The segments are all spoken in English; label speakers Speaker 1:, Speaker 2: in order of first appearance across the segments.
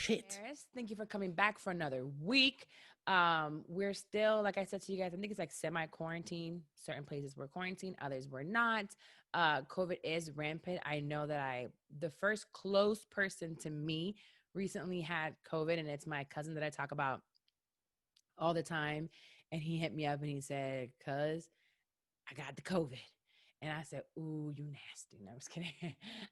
Speaker 1: shit.
Speaker 2: Listeners, thank you for coming back for another week. We're still, like I said to you guys, I think it's like semi-quarantine. Certain places were quarantined, others were not. COVID is rampant. I know that the first close person to me recently had COVID, and it's my cousin that I talk about all the time. And he hit me up and he said, "Cuz, I got the COVID." And I said, "Ooh, you nasty." No, I'm just kidding.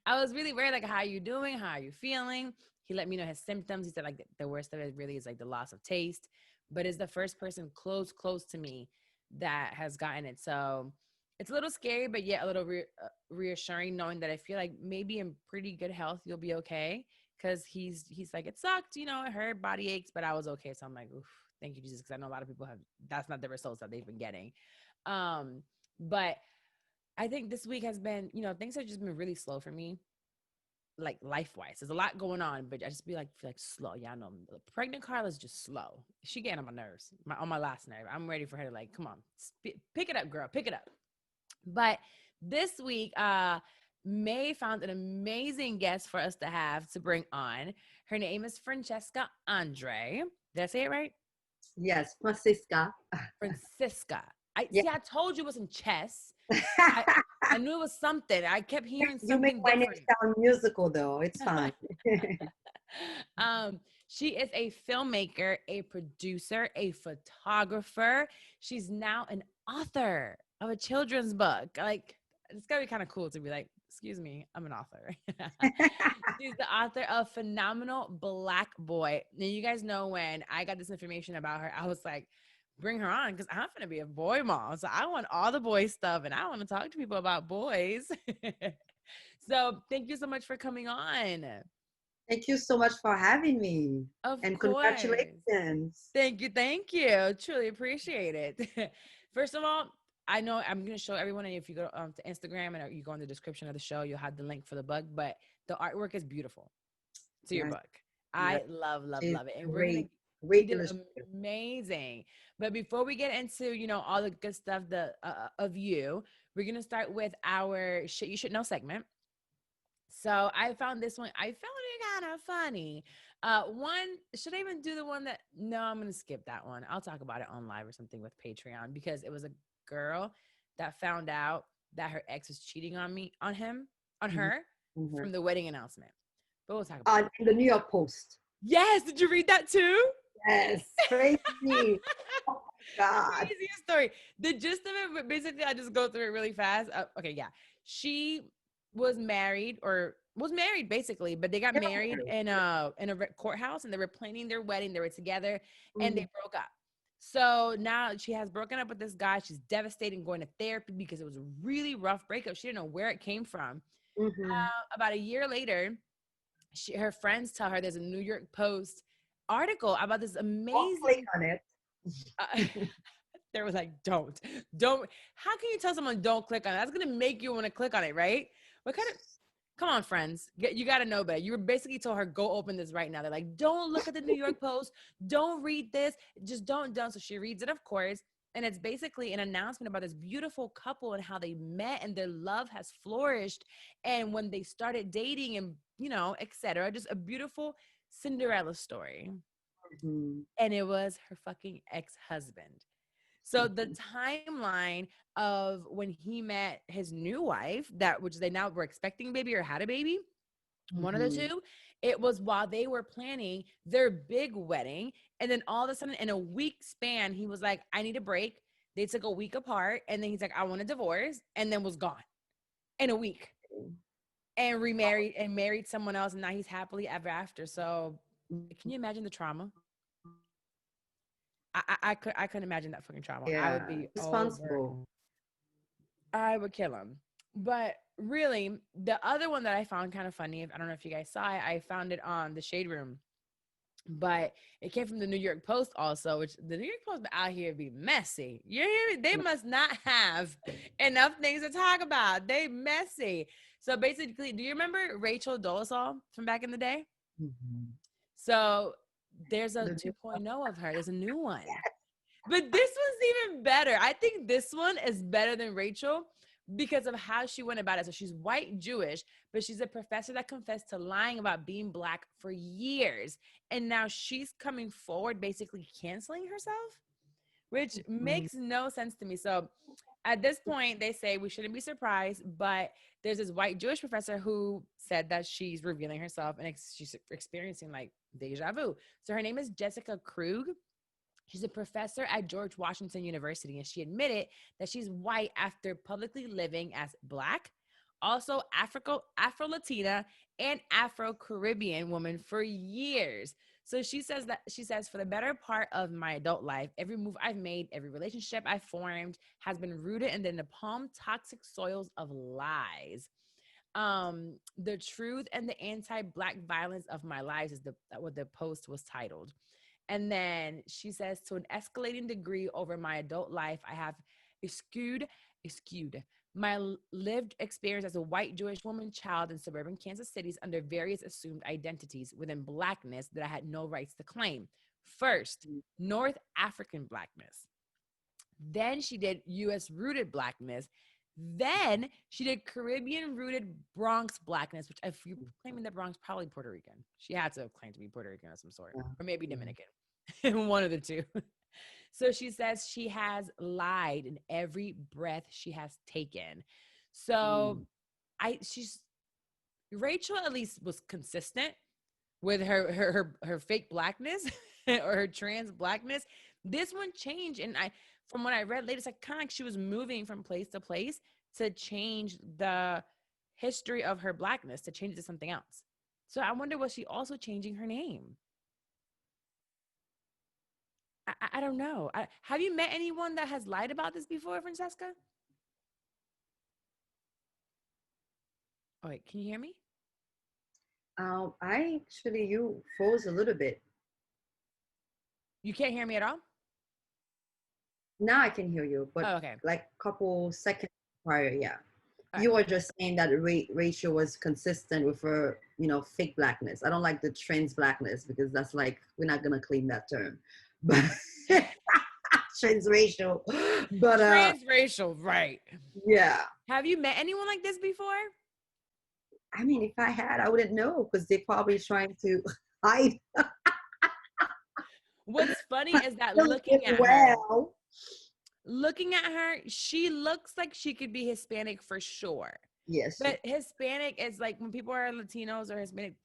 Speaker 2: I was really worried, like, how are you doing? How are you feeling? He let me know his symptoms. He said, like, the worst of it really is like the loss of taste. But it's the first person close to me that has gotten it. So it's a little scary, but yet a little reassuring, knowing that I feel like maybe in pretty good health, you'll be okay. Cause he's like, it sucked, it hurt, body aches, but I was okay. So I'm like, oof, thank you, Jesus. Cause I know a lot of people that's not the results that they've been getting. But I think this week has been, things have just been really slow for me, like life wise. There's a lot going on, but I just feel like slow. Yeah, I know. Pregnant Carla's just slow. She getting on my nerves, on my last nerve. I'm ready for her to come on, pick it up, girl, pick it up. But this week, May found an amazing guest for us to bring on. Her name is Francesca Andre. Did I say it right?
Speaker 1: Yes, Francisca.
Speaker 2: Francisca. I
Speaker 1: Yeah.
Speaker 2: see. I told you it wasn't chess. I, I knew it was something. I kept hearing
Speaker 1: You make
Speaker 2: something
Speaker 1: my name
Speaker 2: different.
Speaker 1: sound musical, though. It's fine.
Speaker 2: um, she is a filmmaker, a producer, a photographer. She's now an author of a children's book. Like, it's gotta be kind of cool to be like, excuse me, I'm an author. She's the author of Phenomenal Black Boy. Now, you guys know when I got this information about her, I was like, bring her on because I'm gonna be a boy mom. So I want all the boy stuff and I want to talk to people about boys. So thank you so much for coming on.
Speaker 1: Thank you so much for having me.
Speaker 2: Of
Speaker 1: And
Speaker 2: course.
Speaker 1: congratulations.
Speaker 2: Thank you. Thank you. Truly appreciate it. First of all, I know I'm going to show everyone, if you go to Instagram and you go in the description of the show, you'll have the link for the book, but the artwork is beautiful to your
Speaker 1: Yes,
Speaker 2: book.
Speaker 1: yes.
Speaker 2: I love, love,
Speaker 1: She's
Speaker 2: love it. And we're going to,
Speaker 1: great,
Speaker 2: she
Speaker 1: great
Speaker 2: did
Speaker 1: illustrator.
Speaker 2: amazing. But before we get into, all the good stuff of you, we're going to start with our shit you should know segment. So I found this one. I found it kind of funny. One, should I even do the one that? No, I'm gonna skip that one. I'll talk about it on live or something with Patreon because it was a girl that found out that her ex was cheating on
Speaker 1: Mhm,
Speaker 2: her
Speaker 1: mhm.
Speaker 2: from the wedding announcement. But we'll talk about that.
Speaker 1: In the New York Post.
Speaker 2: Yes, did you read that too?
Speaker 1: Yes, crazy. Oh my God.
Speaker 2: Craziest story. The gist of it, but basically, I just go through it really fast. Okay, yeah. She was married basically, but they got
Speaker 1: Yeah.
Speaker 2: married in a courthouse, and they were planning their wedding. They were together, and they
Speaker 1: Mhm,
Speaker 2: broke up. So now she has broken up with this guy. She's devastated and going to therapy because it was a really rough breakup. She didn't know where it came from.
Speaker 1: mhm.
Speaker 2: About a year later, her friends tell her there's a New York Post article about this
Speaker 1: Don't click
Speaker 2: amazing.
Speaker 1: on it.
Speaker 2: Uh, they were like, don't. How can you tell someone don't click on it? That's gonna make you want to click on it, right? What kind of? Come on, friends. You got to know better. You were basically told her, go open this right now. They're like, don't look at the New York Post. Don't read this. Just don't. So she reads it, of course. And it's basically an announcement about this beautiful couple and how they met and their love has flourished. And when they started dating and, etc. Just a beautiful Cinderella story.
Speaker 1: Mhm,
Speaker 2: And it was her fucking ex-husband. So the
Speaker 1: mhm,
Speaker 2: timeline of when he met his new wife, which they now were expecting a baby or had a baby, one of the
Speaker 1: mhm.
Speaker 2: two, it was while they were planning their big wedding. And then all of a sudden, in a week span, he was like, I need a break. They took a week apart. And then he's like, I want a divorce. And then was gone in a week and remarried and married someone else. And now he's happily ever after. So can you imagine the trauma? I couldn't imagine that fucking trauma. I would
Speaker 1: Yeah,
Speaker 2: be over.
Speaker 1: responsible.
Speaker 2: I would kill him. But really, the other one that I found kind of funny, I don't know if you guys saw it, I found it on the Shade Room, but it came from the New York Post also, which the New York Post out here be messy. You hear me? They must not have enough things to talk about. They messy. So basically, do you remember Rachel Dolezal from back in the day?
Speaker 1: Mhm.
Speaker 2: So there's a
Speaker 1: The new
Speaker 2: 2.0 of her. There's a new one. But this one's even better. I think this one is better than Rachel because of how she went about it. So she's white Jewish, but she's a professor that confessed to lying about being Black for years. And now she's coming forward, basically canceling herself, which
Speaker 1: Mm.
Speaker 2: makes no sense to me. So at this point, they say we shouldn't be surprised, but there's this white Jewish professor who said that she's revealing herself and she's experiencing like deja vu. So her name is Jessica Krug. She's a professor at George Washington University, and she admitted that she's white after publicly living as Black, also Afro-Latina, and Afro-Caribbean woman for years. So she says for the better part of my adult life, every move I've made, every relationship I've formed has been rooted in the napalm toxic soils of lies. The truth and the anti-Black violence of my lives is what the post was titled. And then she says, to an escalating degree over my adult life, I have skewed my lived experience as a white Jewish woman child in suburban Kansas cities under various assumed identities within Blackness that I had no rights to claim. First, North African Blackness. Then she did U.S. rooted Blackness. Then she did Caribbean rooted Bronx Blackness, which if you're claiming the Bronx, probably Puerto Rican. She had to have claimed to be Puerto Rican of some sort, or maybe Dominican. One of the two. So she says she has lied in every breath she has taken. So Rachel at least was consistent with her fake Blackness or her trans Blackness. This one changed, and from what I read later, it's like kind of like she was moving from place to place to change the history of her Blackness, to change it to something else. So I wonder, was she also changing her name? I don't know. Have you met anyone that has lied about this before, Francesca? Oh, wait, can you hear me?
Speaker 1: I actually, you froze a little bit.
Speaker 2: You can't hear me at all?
Speaker 1: Now I can hear you, but
Speaker 2: Oh, okay.
Speaker 1: like a couple seconds prior, yeah.
Speaker 2: All right.
Speaker 1: You were just saying that Rachel was consistent with her, fake Blackness. I don't like the trans Blackness because that's like, we're not going to claim that term. But transracial. But
Speaker 2: Transracial, right.
Speaker 1: yeah.
Speaker 2: Have you met anyone like this before?
Speaker 1: I mean, if I had, I wouldn't know because they're probably trying to hide.
Speaker 2: What's funny is that looking at her, she looks like she could be Hispanic for sure.
Speaker 1: Yes.
Speaker 2: But Hispanic is like, when people are Latinos or Hispanic,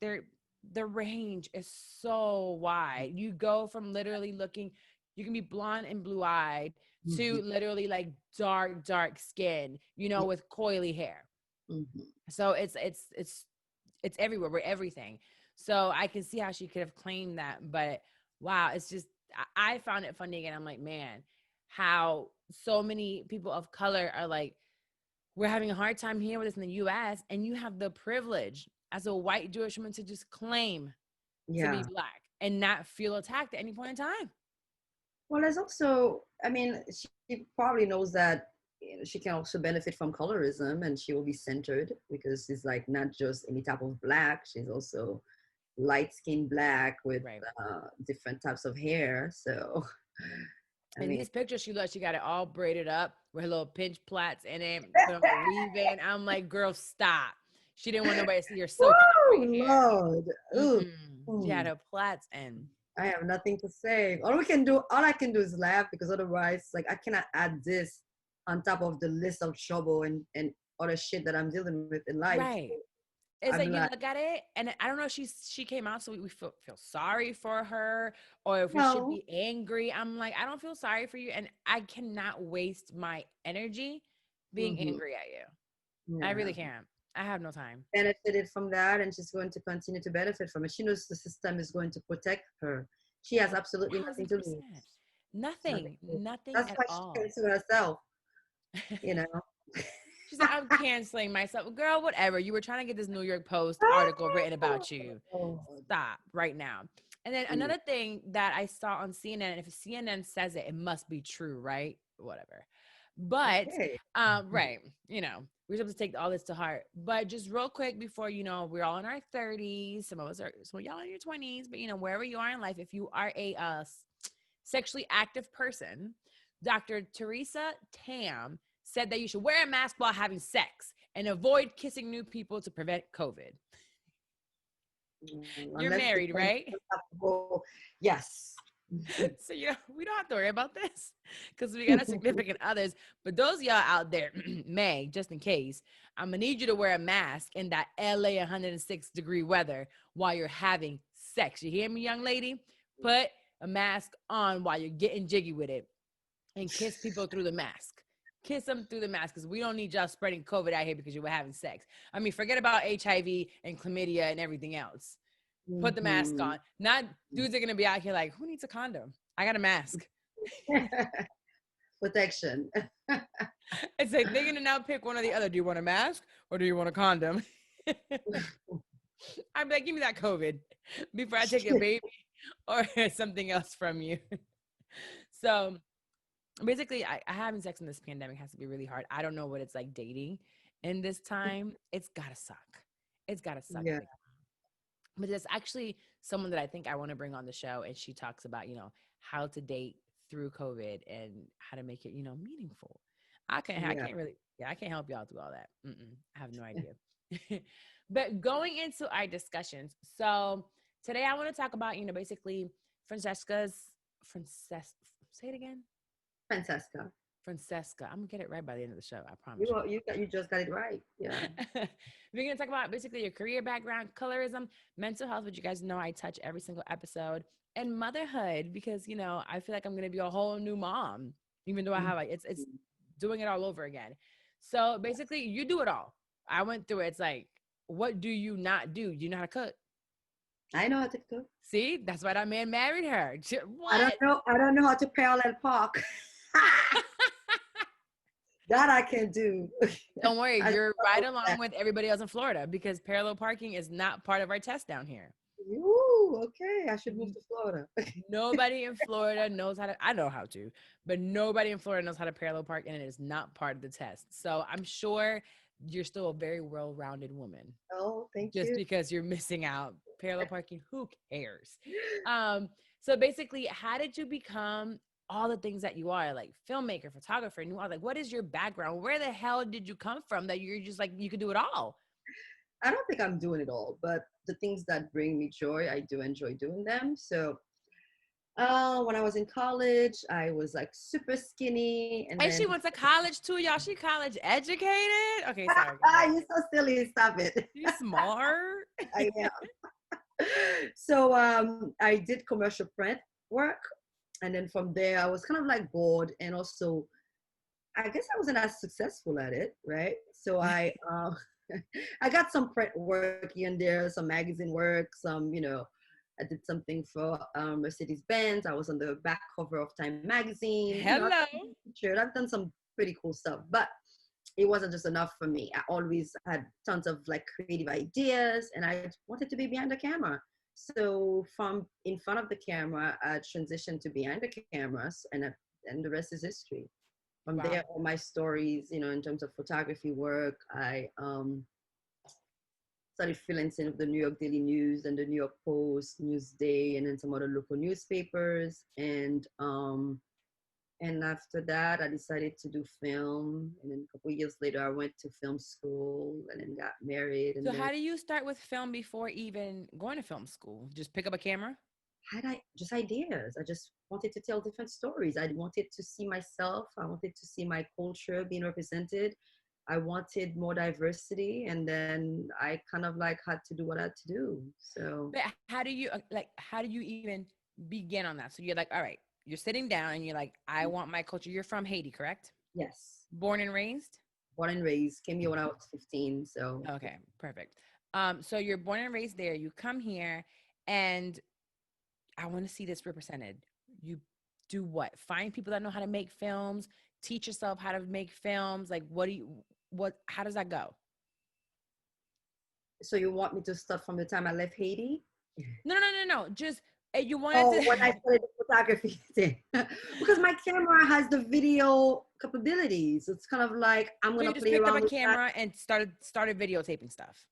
Speaker 2: the range is so wide. You go from literally looking, you can be blonde and blue-eyed to literally like dark skin, with coily hair. So it's everywhere. We're everything. So I can see how she could have claimed that, but wow, it's just, I found it funny again. I'm like, man, how so many people of color are like, we're having a hard time here with this in the US, and you have the privilege as a white Jewish woman to just claim to be Black and not feel attacked at any point in time.
Speaker 1: Well, there's also, I mean, she probably knows that she can also benefit from colorism and she will be centered because she's like not just any type of Black, she's also light-skinned Black with different types of hair. So
Speaker 2: in these pictures, she got it all braided up with her little pinch plaits in it, put on the weave-in. I'm like, girl, stop. She didn't want nobody to see her silky
Speaker 1: Lord.
Speaker 2: She had her plaits in.
Speaker 1: I have nothing to say. All I can do is laugh because otherwise, like, I cannot add this on top of the list of trouble and other shit that I'm dealing with in life.
Speaker 2: Right. It's like, you look at it, and I don't know if she came out so we feel sorry for her, or if we should be angry. I'm like, I don't feel sorry for you, and I cannot waste my energy being angry at you. I really can't. I have no time.
Speaker 1: Benefited from that, and she's going to continue to benefit from it. She knows the system is going to protect her. She has absolutely nothing to lose.
Speaker 2: Nothing
Speaker 1: That's
Speaker 2: at
Speaker 1: why
Speaker 2: all.
Speaker 1: she cancels herself.
Speaker 2: She's like, I'm canceling myself. Girl, whatever. You were trying to get this New York Post article written about you. Stop right now. And then another thing that I saw on CNN, and if CNN says it, it must be true, right? Whatever. But, right, we're supposed to take all this to heart. But just real quick before, we're all in our 30s. Some of y'all in your 20s. But, wherever you are in life, if you are a sexually active person, Dr. Teresa Tam said that you should wear a mask while having sex and avoid kissing new people to prevent COVID. You're
Speaker 1: Unless the
Speaker 2: married, right?
Speaker 1: Yes.
Speaker 2: So we don't have to worry about this because we got our significant others. But those of y'all out there, May, just in case, I'm gonna need you to wear a mask in that LA 106-degree weather while you're having sex. You hear me, young lady? Put a mask on while you're getting jiggy with it and kiss people through the mask. Kiss them through the mask because we don't need y'all spreading COVID out here because you were having sex. I mean, forget about HIV and chlamydia and everything else. Put the mask on. Not dudes are going to be out here like, who needs a condom? I got a mask.
Speaker 1: Protection.
Speaker 2: It's like they're going to now pick one or the other. Do you want a mask or do you want a condom? I'd be like, give me that COVID before I take your baby or something else from you. So basically, I having sex in this pandemic has to be really hard. I don't know what it's like dating in this time. It's got to suck. It's got to suck.
Speaker 1: Yeah.
Speaker 2: But there's actually someone that I think I want to bring on the show, and she talks about, how to date through COVID and how to make it, meaningful. I can't help y'all through all that. I have no idea. But going into our discussions, so today I want to talk about, basically say it again. Francesca. I'm gonna get it right by the end of the show. I promise
Speaker 1: You just got it right. Yeah.
Speaker 2: We're gonna talk about basically your career background, colorism, mental health, which you guys know I touch every single episode, and motherhood because I feel like I'm gonna be a whole new mom, even though I have it's doing it all over again. So basically, you do it all. I went through it. It's like, what do you not do? Do you know how to cook?
Speaker 1: I know how to cook.
Speaker 2: See, that's why that man married her.
Speaker 1: What? I don't know how to parallel park. That I can do.
Speaker 2: Don't worry, you're right along with everybody else in Florida because parallel parking is not part of our test down here.
Speaker 1: Ooh, okay. I should move to Florida.
Speaker 2: Nobody in Florida knows how to, I know how to, but nobody in Florida knows how to parallel park and it is not part of the test. So I'm sure you're still a very well-rounded woman.
Speaker 1: Oh, thank
Speaker 2: you. Just because you're missing out. Parallel parking, who cares? So basically, how did you become all the things that you are, like filmmaker, photographer, like what is your background? Where the hell did you come from that you're just like, you could do it all?
Speaker 1: I don't think I'm doing it all, but the things that bring me joy, I do enjoy doing them. So when I was in college, I was like super skinny.
Speaker 2: And she went to college too, y'all. She college educated? Okay, sorry.
Speaker 1: You're so silly. Stop it.
Speaker 2: You smart.
Speaker 1: I am. So I did commercial print work. And then from there, I was kind of like bored. And also, I guess I wasn't as successful at it, right? So I got some print work here and there, some magazine work, some, I did something for Mercedes-Benz. I was on the back cover of Time magazine.
Speaker 2: Hello.
Speaker 1: I've done some pretty cool stuff, but it wasn't just enough for me. I always had tons of like creative ideas and I wanted to be behind the camera. So from in front of the camera, I transitioned to behind the cameras and the rest is history. From there, all my stories, in terms of photography work, I started freelancing with the New York Daily News and the New York Post, Newsday, and then some other local newspapers. And after that, I decided to do film. And then a couple of years later, I went to film school and then got married. And
Speaker 2: so how do you start with film before even going to film school? Just pick up a camera?
Speaker 1: Just ideas. I just wanted to tell different stories. I wanted to see myself. I wanted to see my culture being represented. I wanted more diversity. And then I kind of like had to do what I had to do. So
Speaker 2: but how do you even begin on that? So you're like, all right, you're sitting down and you're like, I want my culture. You're from Haiti, correct?
Speaker 1: Yes.
Speaker 2: Born and raised?
Speaker 1: Born and raised. Came here when I was 15. So
Speaker 2: okay, perfect. So you're born and raised there. You come here and I want to see this represented. You do what? Find people that know how to make films, teach yourself how to make films. Like, how does that go?
Speaker 1: So you want me to start from the time I left Haiti?
Speaker 2: No. Just, you wanted to.
Speaker 1: When I started the photography thing. Because my camera has the video capabilities. It's kind of like, I'm going to play around with
Speaker 2: you just picked up a camera and started videotaping stuff.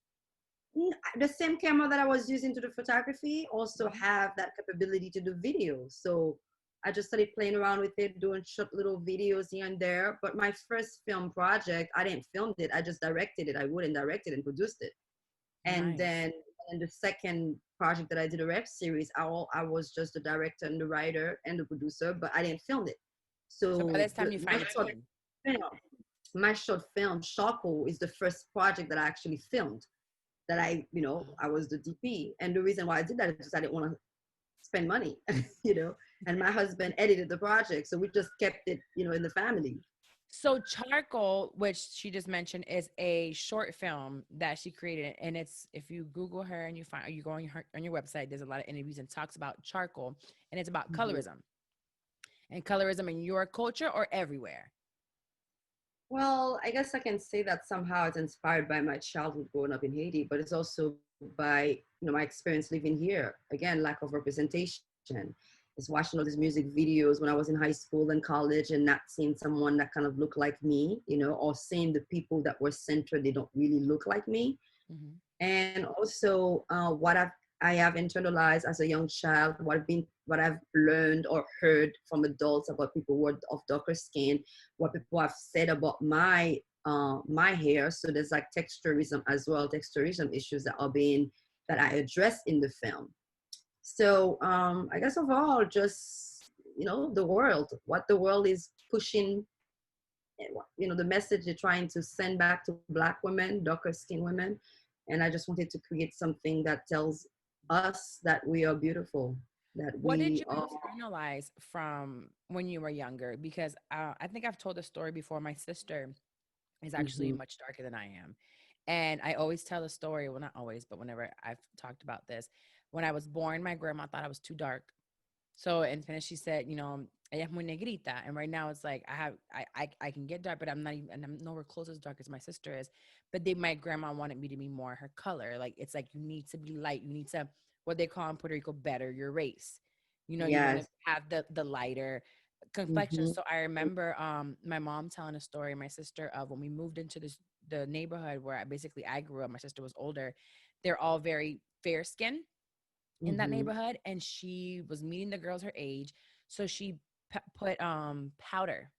Speaker 1: The same camera that I was using to do photography also have that capability to do video. So I just started playing around with it, doing short little videos here and there. But my first film project, I didn't film it. I just directed it. I wrote and directed and produced it. And
Speaker 2: Nice.
Speaker 1: then in the second project that I did, a web series, I was just the director and the writer and the producer, but I didn't film it.
Speaker 2: So by
Speaker 1: So
Speaker 2: this time you
Speaker 1: my
Speaker 2: find a
Speaker 1: short
Speaker 2: team.
Speaker 1: film, Charcoal, is the first project that I actually filmed. That I was the DP, and the reason why I did that is because I didn't want to spend money, And my husband edited the project, so we just kept it, in the family.
Speaker 2: So Charcoal, which she just mentioned, is a short film that she created, and it's if you Google her and you go on your website, there's a lot of interviews and talks about charcoal, and it's about
Speaker 1: Mhm.
Speaker 2: colorism and colorism in your culture or everywhere.
Speaker 1: Well, I guess I can say that somehow it's inspired by my childhood growing up in Haiti, but it's also by my experience living here. Again, lack of representation. Is watching all these music videos when I was in high school and college and not seeing someone that kind of looked like me, or seeing the people that were centered, they don't really look like me.
Speaker 2: Mm-hmm.
Speaker 1: And also I have internalized as a young child, what I've learned or heard from adults about people who are of darker skin, what people have said about my hair. So there's like texturism as well, texturism issues that I address in the film. So I guess overall, just what the world is pushing, the message they're trying to send back to Black women, darker skinned women. And I just wanted to create something that tells us that we are beautiful, that
Speaker 2: What did
Speaker 1: we
Speaker 2: you
Speaker 1: are.
Speaker 2: internalize from when you were younger? Because I think I've told a story before. My sister is actually
Speaker 1: Mhm,
Speaker 2: much darker than I am. And I always tell a story, well, not always, but whenever I've talked about this, when I was born, my grandma thought I was too dark. So in Spanish, she said, ella es muy negrita. And right now it's like I can get dark, but I'm not even, and I'm nowhere close as dark as my sister is. But my grandma wanted me to be more her color. Like, it's like, you need to be light. You need to, what they call in Puerto Rico, better your race. You want to
Speaker 1: yes.
Speaker 2: have the lighter complexion.
Speaker 1: Hmm.
Speaker 2: So I remember my mom telling a story, my sister, of when we moved into the neighborhood where I grew up. My sister was older. They're all very fair skinned in that
Speaker 1: Hmm.
Speaker 2: neighborhood, and she was meeting the girls her age, so she put powder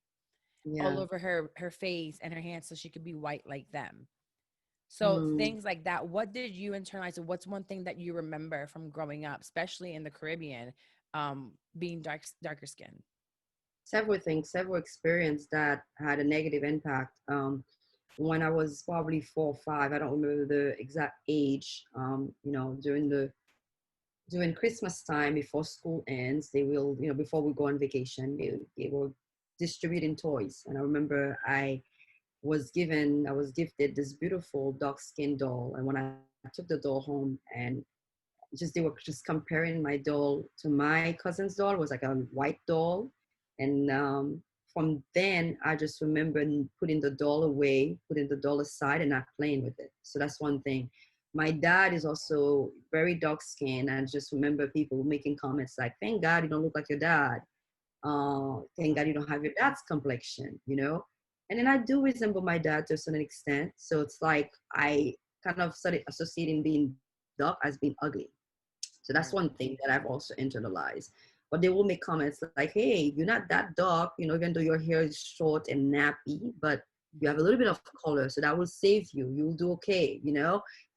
Speaker 2: all
Speaker 1: Yeah.
Speaker 2: over her face and her hands so she could be white like them. So
Speaker 1: Mm.
Speaker 2: things like that. What did you internalize? What's one thing that you remember from growing up, especially in the Caribbean, being darker skin?
Speaker 1: Several things, several experience that had a negative impact. When I was probably 4 or 5, I don't remember the exact age. During Christmas time, before school ends, they will, before we go on vacation, they were distributing toys. And I remember I was gifted this beautiful dark skin doll. And when I took the doll home, and they were just comparing my doll to my cousin's doll. It was like a white doll. And from then, I just remember putting the doll away, putting the doll aside, and not playing with it. So that's one thing. My dad is also very dark skinned. I just remember people making comments like, thank God you don't look like your dad. Thank God you don't have your dad's complexion. And then I do resemble my dad to a certain extent. So it's like I kind of started associating being dark as being ugly. So that's one
Speaker 2: Right.
Speaker 1: thing that I've also internalized. But they will make comments like, hey, you're not that dark, even though your hair is short and nappy, but you have a little bit of color. So that will save you. You'll do okay.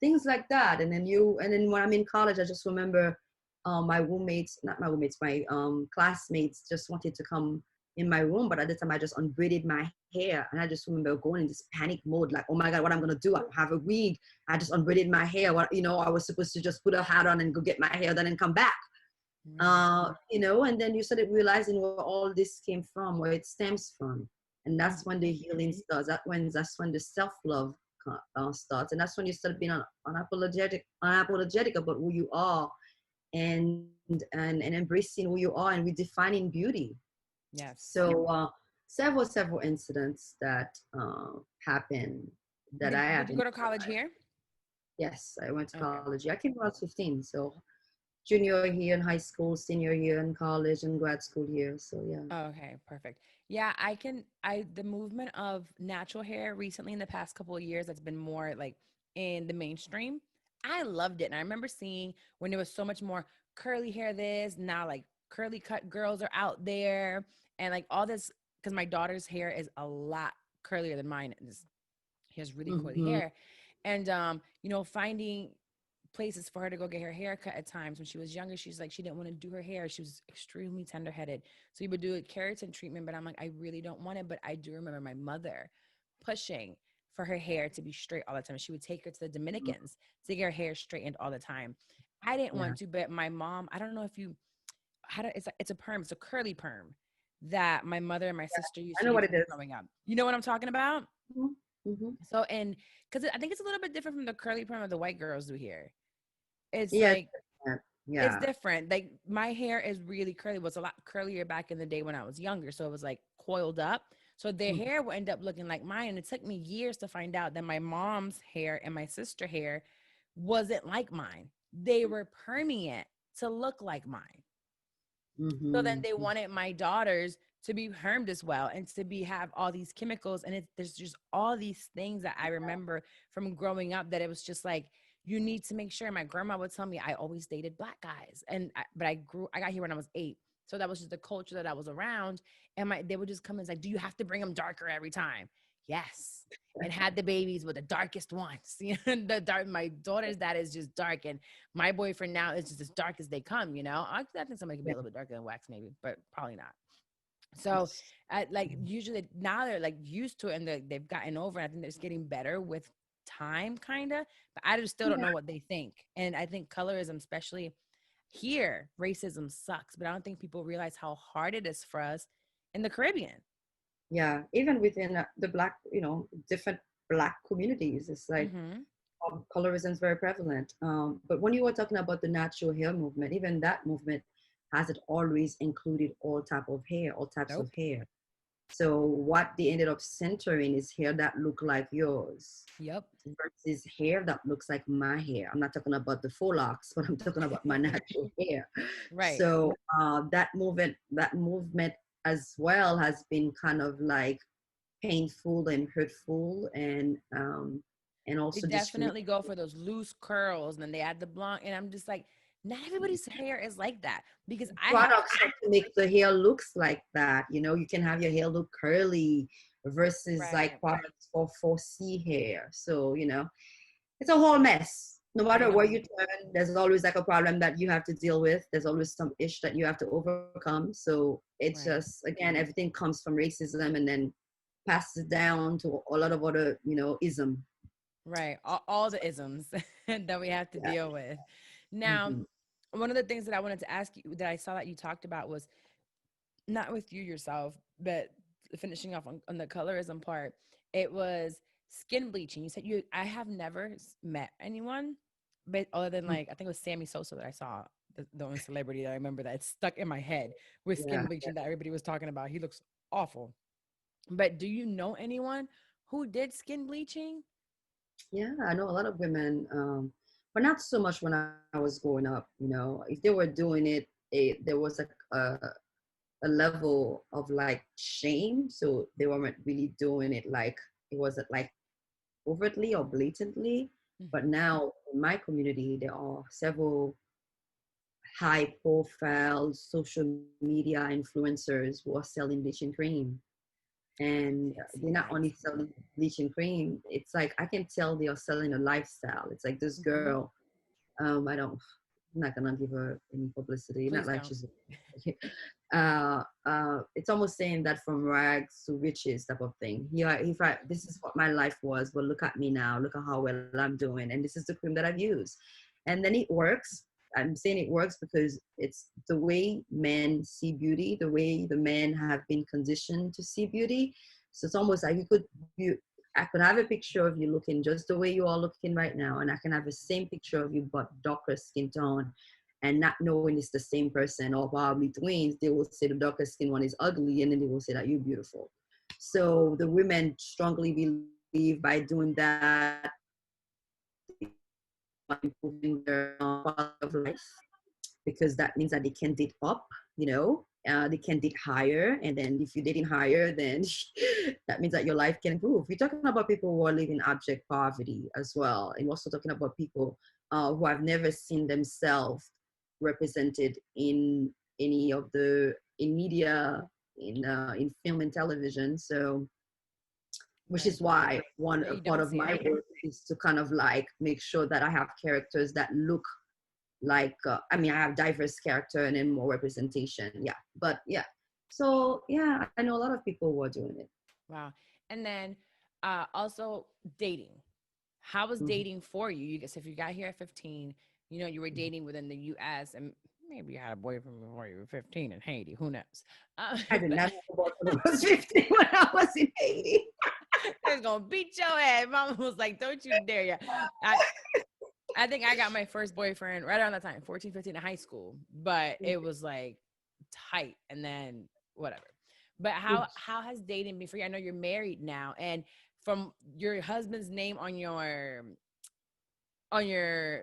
Speaker 1: Things like that. And then when I'm in college, I just remember my roommates, not my roommates, my classmates just wanted to come in my room. But at the time, I just unbraided my hair. And I just remember going in this panic mode, like, oh my God, what I'm going to do? I don't have a wig. I just unbraided my hair. I was supposed to just put a hat on and go get my hair done and come back.
Speaker 2: Right.
Speaker 1: And then you started realizing where all this came from, where it stems from. And that's when the
Speaker 2: Mhm.
Speaker 1: healing starts. That's when the self-love starts. And that's when you start being unapologetic about who you are, and embracing who you are and redefining beauty.
Speaker 2: Yes.
Speaker 1: So several incidents that happened that I
Speaker 2: Did
Speaker 1: have
Speaker 2: you
Speaker 1: in
Speaker 2: go to
Speaker 1: my
Speaker 2: college
Speaker 1: life.
Speaker 2: here?
Speaker 1: Yes, I went to
Speaker 2: Okay.
Speaker 1: college. I came when I was 15. So junior year in high school, senior year in college, and grad school here. So yeah.
Speaker 2: Okay, perfect. Yeah, the movement of natural hair recently in the past couple of years that's been more like in the mainstream. I loved it. And I remember seeing when there was so much more curly hair this, now like curly cut girls are out there and like all this because my daughter's hair is a lot curlier than mine is. She has really curly
Speaker 1: Mm-hmm.
Speaker 2: hair. And finding places for her to go get her hair cut at times when she was younger, she's like she didn't want to do her hair. She was extremely tender-headed. So we would do a keratin treatment, but I'm like, I really don't want it. But I do remember my mother pushing for her hair to be straight all the time. She would take her to the Dominicans to get her hair straightened all the time. I didn't
Speaker 1: Yeah.
Speaker 2: want to, but my mom, I don't know if you it's a perm, it's a curly perm that my mother and my sister used
Speaker 1: I
Speaker 2: to
Speaker 1: know
Speaker 2: use
Speaker 1: what it
Speaker 2: when we
Speaker 1: is.
Speaker 2: were growing up. You know what I'm talking about?
Speaker 1: Mm-hmm.
Speaker 2: So, and because I think it's a little bit different from the curly perm that the white girls do here. It's
Speaker 1: Yes.
Speaker 2: like, it's
Speaker 1: Yeah.
Speaker 2: different. Like my hair is really curly. It was a lot curlier back in the day when I was younger. So it was like coiled up. So their
Speaker 1: Mhm.
Speaker 2: hair would end up looking like mine. And it took me years to find out that my mom's hair and my sister hair wasn't like mine. They were perming it to look like mine. So then
Speaker 1: Mhm.
Speaker 2: they wanted my daughters to be hermed as well and to be have all these chemicals and there's just all these things that I remember from growing up that it was just like you need to make sure. My grandma would tell me I always dated black guys but I got here when I was 8, so that was just the culture that I was around. And they would just come and say, do you have to bring them darker every time? Yes. And had the babies with the darkest ones. My daughter's dad is just dark, and my boyfriend now is just as dark as they come. I think somebody could be
Speaker 1: Yeah.
Speaker 2: a little bit darker than wax, maybe, but probably not. So,
Speaker 1: Yes.
Speaker 2: like usually now they're like used to it and they've gotten over. It. I think they're just getting better with time, kind of. But I just still don't
Speaker 1: Yeah.
Speaker 2: know what they think. And I think colorism, especially here, racism sucks. But I don't think people realize how hard it is for us in the Caribbean.
Speaker 1: Yeah. Even within the black, different black communities, it's like
Speaker 2: Mm-hmm.
Speaker 1: colorism is very prevalent. But when you were talking about the natural hair movement, even that movement hasn't always included all type of hair, all types of
Speaker 2: Nope.
Speaker 1: hair. So what they ended up centering is hair that look like yours
Speaker 2: Yep.
Speaker 1: versus hair that looks like my hair. I'm not talking about the faux locks, but I'm talking about my natural hair.
Speaker 2: Right.
Speaker 1: So that movement as well has been kind of like painful and hurtful and
Speaker 2: They
Speaker 1: also discriminatory.
Speaker 2: definitely go for those loose curls and then they add the blonde. And I'm just like, not everybody's hair is like that because
Speaker 1: Products have to make the hair looks like that. You can have your hair look curly versus like
Speaker 2: right.
Speaker 1: products for 4C hair. So, it's a whole mess. No
Speaker 2: I
Speaker 1: matter where
Speaker 2: know.
Speaker 1: you turn, there's always like a problem that you have to deal with. There's always some issue that you have to overcome. So it's
Speaker 2: Right.
Speaker 1: just, again, everything comes from racism and then passes down to a lot of other, ism.
Speaker 2: Right. All the isms that we have to
Speaker 1: Yeah.
Speaker 2: deal with. Now,
Speaker 1: Hmm.
Speaker 2: one of the things that I wanted to ask you that I saw that you talked about was not with you yourself, but finishing off on the colorism part, it was skin bleaching. You said I have never met anyone, but other than like, I think it was Sammy Sosa that I saw, the only celebrity that I remember that stuck in my head with skin
Speaker 1: Yeah.
Speaker 2: bleaching that everybody was talking about. He looks awful. But do you know anyone who did skin bleaching?
Speaker 1: Yeah, I know a lot of women, but not so much when I was growing up. If they were doing it, there was a level of like shame, so they weren't really doing it like it wasn't like overtly or blatantly. But
Speaker 2: Hmm.
Speaker 1: now in my community, there are several high profile social media influencers who are selling bleaching cream. And
Speaker 2: Did see
Speaker 1: they're not
Speaker 2: that.
Speaker 1: only selling bleaching cream, it's like I can tell they are selling a lifestyle. It's like this
Speaker 2: Hmm.
Speaker 1: girl, I'm not gonna give her any publicity, not
Speaker 2: Please
Speaker 1: like
Speaker 2: don't.
Speaker 1: she's it's almost saying that from rags to riches type of thing. Yeah, if I this is what my life was, but look at me now, look at how well I'm doing, and this is the cream that I've used. And then it works. I'm saying it works because it's the way men see beauty, the way the men have been conditioned to see beauty. So it's almost like I could have a picture of you looking just the way you are looking right now, and I can have the same picture of you but darker skin tone, and not knowing it's the same person or probably twins. They will say the darker skin one is ugly, and then they will say that you're beautiful. So the women strongly believe by doing that, improving their quality of life, because that means that they can date up, they can date higher. And then if you're dating higher, then that means that your life can improve. We're talking about people who are living abject poverty as well. And we're also talking about people who have never seen themselves represented in any of the in media, in film and television. So which
Speaker 2: Right.
Speaker 1: is why one
Speaker 2: Yeah,
Speaker 1: a
Speaker 2: you
Speaker 1: part
Speaker 2: don't
Speaker 1: of
Speaker 2: see
Speaker 1: my
Speaker 2: it.
Speaker 1: work is to kind of like make sure that I have characters that look like I mean, I have diverse character and then more representation. Yeah, but yeah, so yeah, I know a lot of people who are doing it.
Speaker 2: Wow. And then also dating. How was
Speaker 1: Mhm.
Speaker 2: dating for you? You guess if you got here at 15, you know, you were dating within the US and maybe you had a boyfriend before you were 15 in Haiti. Who knows?
Speaker 1: I did
Speaker 2: But
Speaker 1: not have a boyfriend when I was 15 when I was in Haiti.
Speaker 2: it's gonna beat your ass. Mama was like, don't you dare. Yeah. I, I think I got my first boyfriend right around that time, 14, 15 in high school, but it was like tight and then whatever. But how has dating been for you? I know you're married now, and from your husband's name on your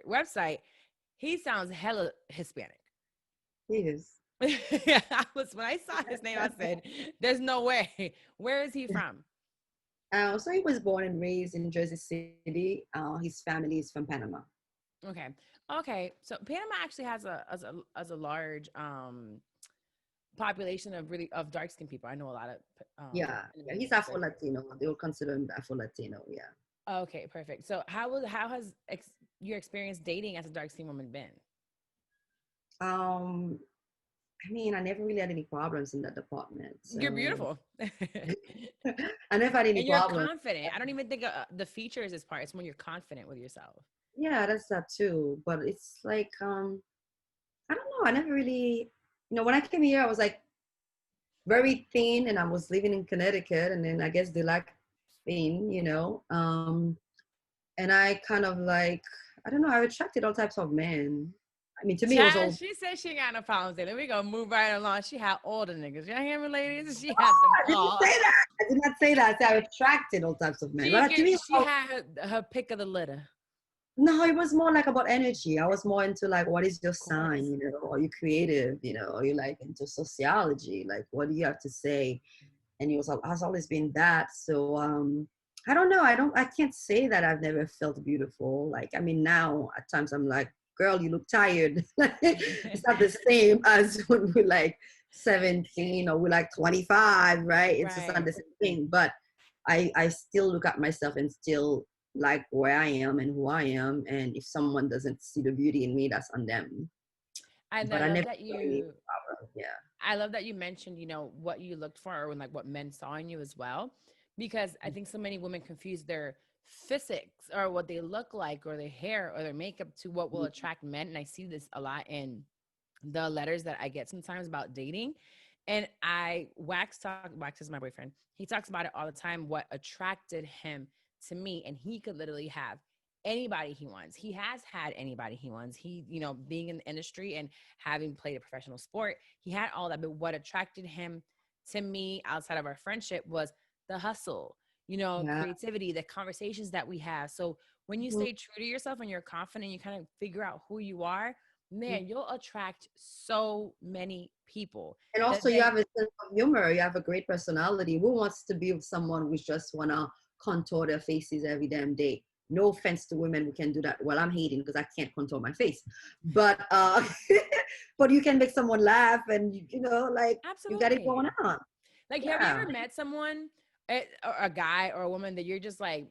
Speaker 2: website, he sounds hella Hispanic.
Speaker 1: Yes.
Speaker 2: Yeah, when I saw his name, I said, "There's no way." Where is he from?
Speaker 1: So he was born and raised in Jersey City. His family is from Panama.
Speaker 2: Okay, okay. So Panama actually has a large population of really of dark skinned people. I know a lot of
Speaker 1: Yeah, yeah, he's
Speaker 2: Panamanese.
Speaker 1: Afro Latino. They will consider him Afro Latino. Yeah.
Speaker 2: Okay, perfect. So how has your experience dating as a dark skinned woman been?
Speaker 1: Um, I mean, I never really had any problems in that department.
Speaker 2: You're
Speaker 1: So
Speaker 2: beautiful.
Speaker 1: I never had any
Speaker 2: And you're
Speaker 1: problems.
Speaker 2: confident. I don't even think the features is part. It's when you're confident with yourself.
Speaker 1: Yeah, that's that too. But it's like, I don't know. I never really, when I came here, I was like very thin and I was living in Connecticut. And then I guess they like thin, and I kind of like, I don't know, I attracted all types of men. I mean, to me, it was
Speaker 2: Chad,
Speaker 1: all,
Speaker 2: she said she ain't got no problems there. Let me go move right along. She had all the niggas. Y'all hear me, ladies? She had them
Speaker 1: I didn't
Speaker 2: all.
Speaker 1: say that. I did not say that. I said I attracted all types of men. But to me,
Speaker 2: She had her pick of the litter.
Speaker 1: no, it was more like about energy. I was more into like, what is your
Speaker 2: Of
Speaker 1: sign?
Speaker 2: course.
Speaker 1: Are you creative? Are you like into sociology? Like, what do you have to say? And he has always been that. So I don't know. I can't say that I've never felt beautiful. Like, I mean, now at times I'm like, girl, you look tired. It's not the same as when we're like 17 or we're like 25, right? It's just not
Speaker 2: Right.
Speaker 1: the same thing. But I still look at myself and still like where I am and who I am. And if someone doesn't see the beauty in me, that's on them.
Speaker 2: And I
Speaker 1: But I
Speaker 2: love
Speaker 1: never
Speaker 2: that
Speaker 1: felt any
Speaker 2: you
Speaker 1: problem. Yeah.
Speaker 2: I love that you mentioned, what you looked for or like what men saw in you as well. Because I think so many women confuse their physics or what they look like or their hair or their makeup to what will attract men. And I see this a lot in the letters that I get sometimes about dating. And Wax is my boyfriend. He talks about it all the time, what attracted him to me. And he could literally have anybody he wants. He has had anybody he wants. He, being in the industry and having played a professional sport, he had all that. But what attracted him to me outside of our friendship was the hustle,
Speaker 1: Yeah.
Speaker 2: creativity, the conversations that we have. So when you
Speaker 1: Mhm.
Speaker 2: stay true to yourself and you're confident, you kind of figure out who you are, man, you'll attract so many people
Speaker 1: And
Speaker 2: that
Speaker 1: also, you
Speaker 2: then
Speaker 1: have a sense of humor. You have a great personality. Who wants to be with someone who just wanna contour their faces every damn day? No offense to women who can do that. Well, I'm hating because I can't contour my face, but but you can make someone laugh, and like you got it going
Speaker 2: absolutely.
Speaker 1: on.
Speaker 2: Like, have you
Speaker 1: Yeah,
Speaker 2: ever met someone, or a guy or a woman that you're just like,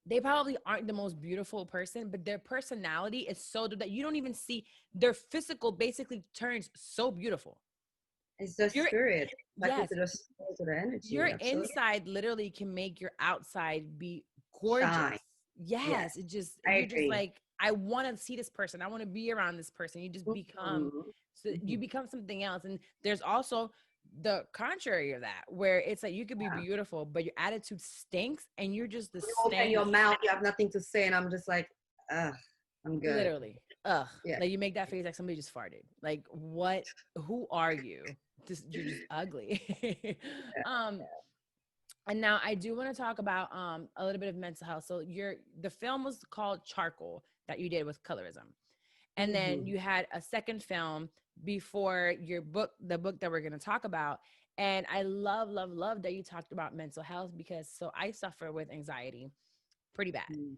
Speaker 2: they probably aren't the most beautiful person, but their personality is so that you don't even see their physical basically turns so beautiful.
Speaker 1: it's the
Speaker 2: You're
Speaker 1: spirit. Like
Speaker 2: yes,
Speaker 1: to the
Speaker 2: your
Speaker 1: energy. Absolutely,
Speaker 2: inside literally can make your outside be
Speaker 1: shine.
Speaker 2: gorgeous. Yes,
Speaker 1: Yes,
Speaker 2: it just
Speaker 1: I
Speaker 2: you're just
Speaker 1: agree.
Speaker 2: like, I want to see this person. I want to be around this person. You just become
Speaker 1: Mhm.
Speaker 2: so you
Speaker 1: Mhm.
Speaker 2: become something else. And there's also the contrary of that, where it's like you could be
Speaker 1: Yeah.
Speaker 2: beautiful, but your attitude stinks and you're just the
Speaker 1: You open your
Speaker 2: stank.
Speaker 1: mouth, you have nothing to say, and I'm just like, ugh, I'm good.
Speaker 2: Literally. Ugh.
Speaker 1: Yeah.
Speaker 2: Like you make that face like somebody just farted. Like what who are you? You're just ugly. um And now I do want to talk about a little bit of mental health. So the film was called Charcoal that you did with Colorism. And then
Speaker 1: Mhm.
Speaker 2: you had a second film before the book that we're going to talk about. And I love, love, love that you talked about mental health because so I suffer with anxiety pretty bad.
Speaker 1: Mhm.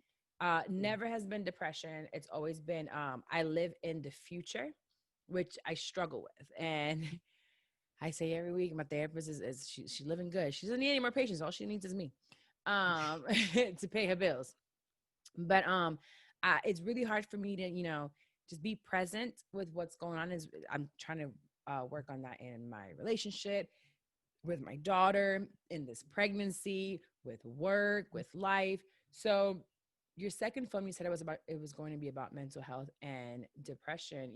Speaker 2: Never has been depression. It's always been I live in the future which I struggle with. And I say every week, my therapist is she's living good. She doesn't need any more patients. All she needs is me, to pay her bills. But it's really hard for me to, just be present with what's going on. Is I'm trying to work on that in my relationship with my daughter, in this pregnancy, with work, with life. So your second film, you said it was going to be about mental health and depression.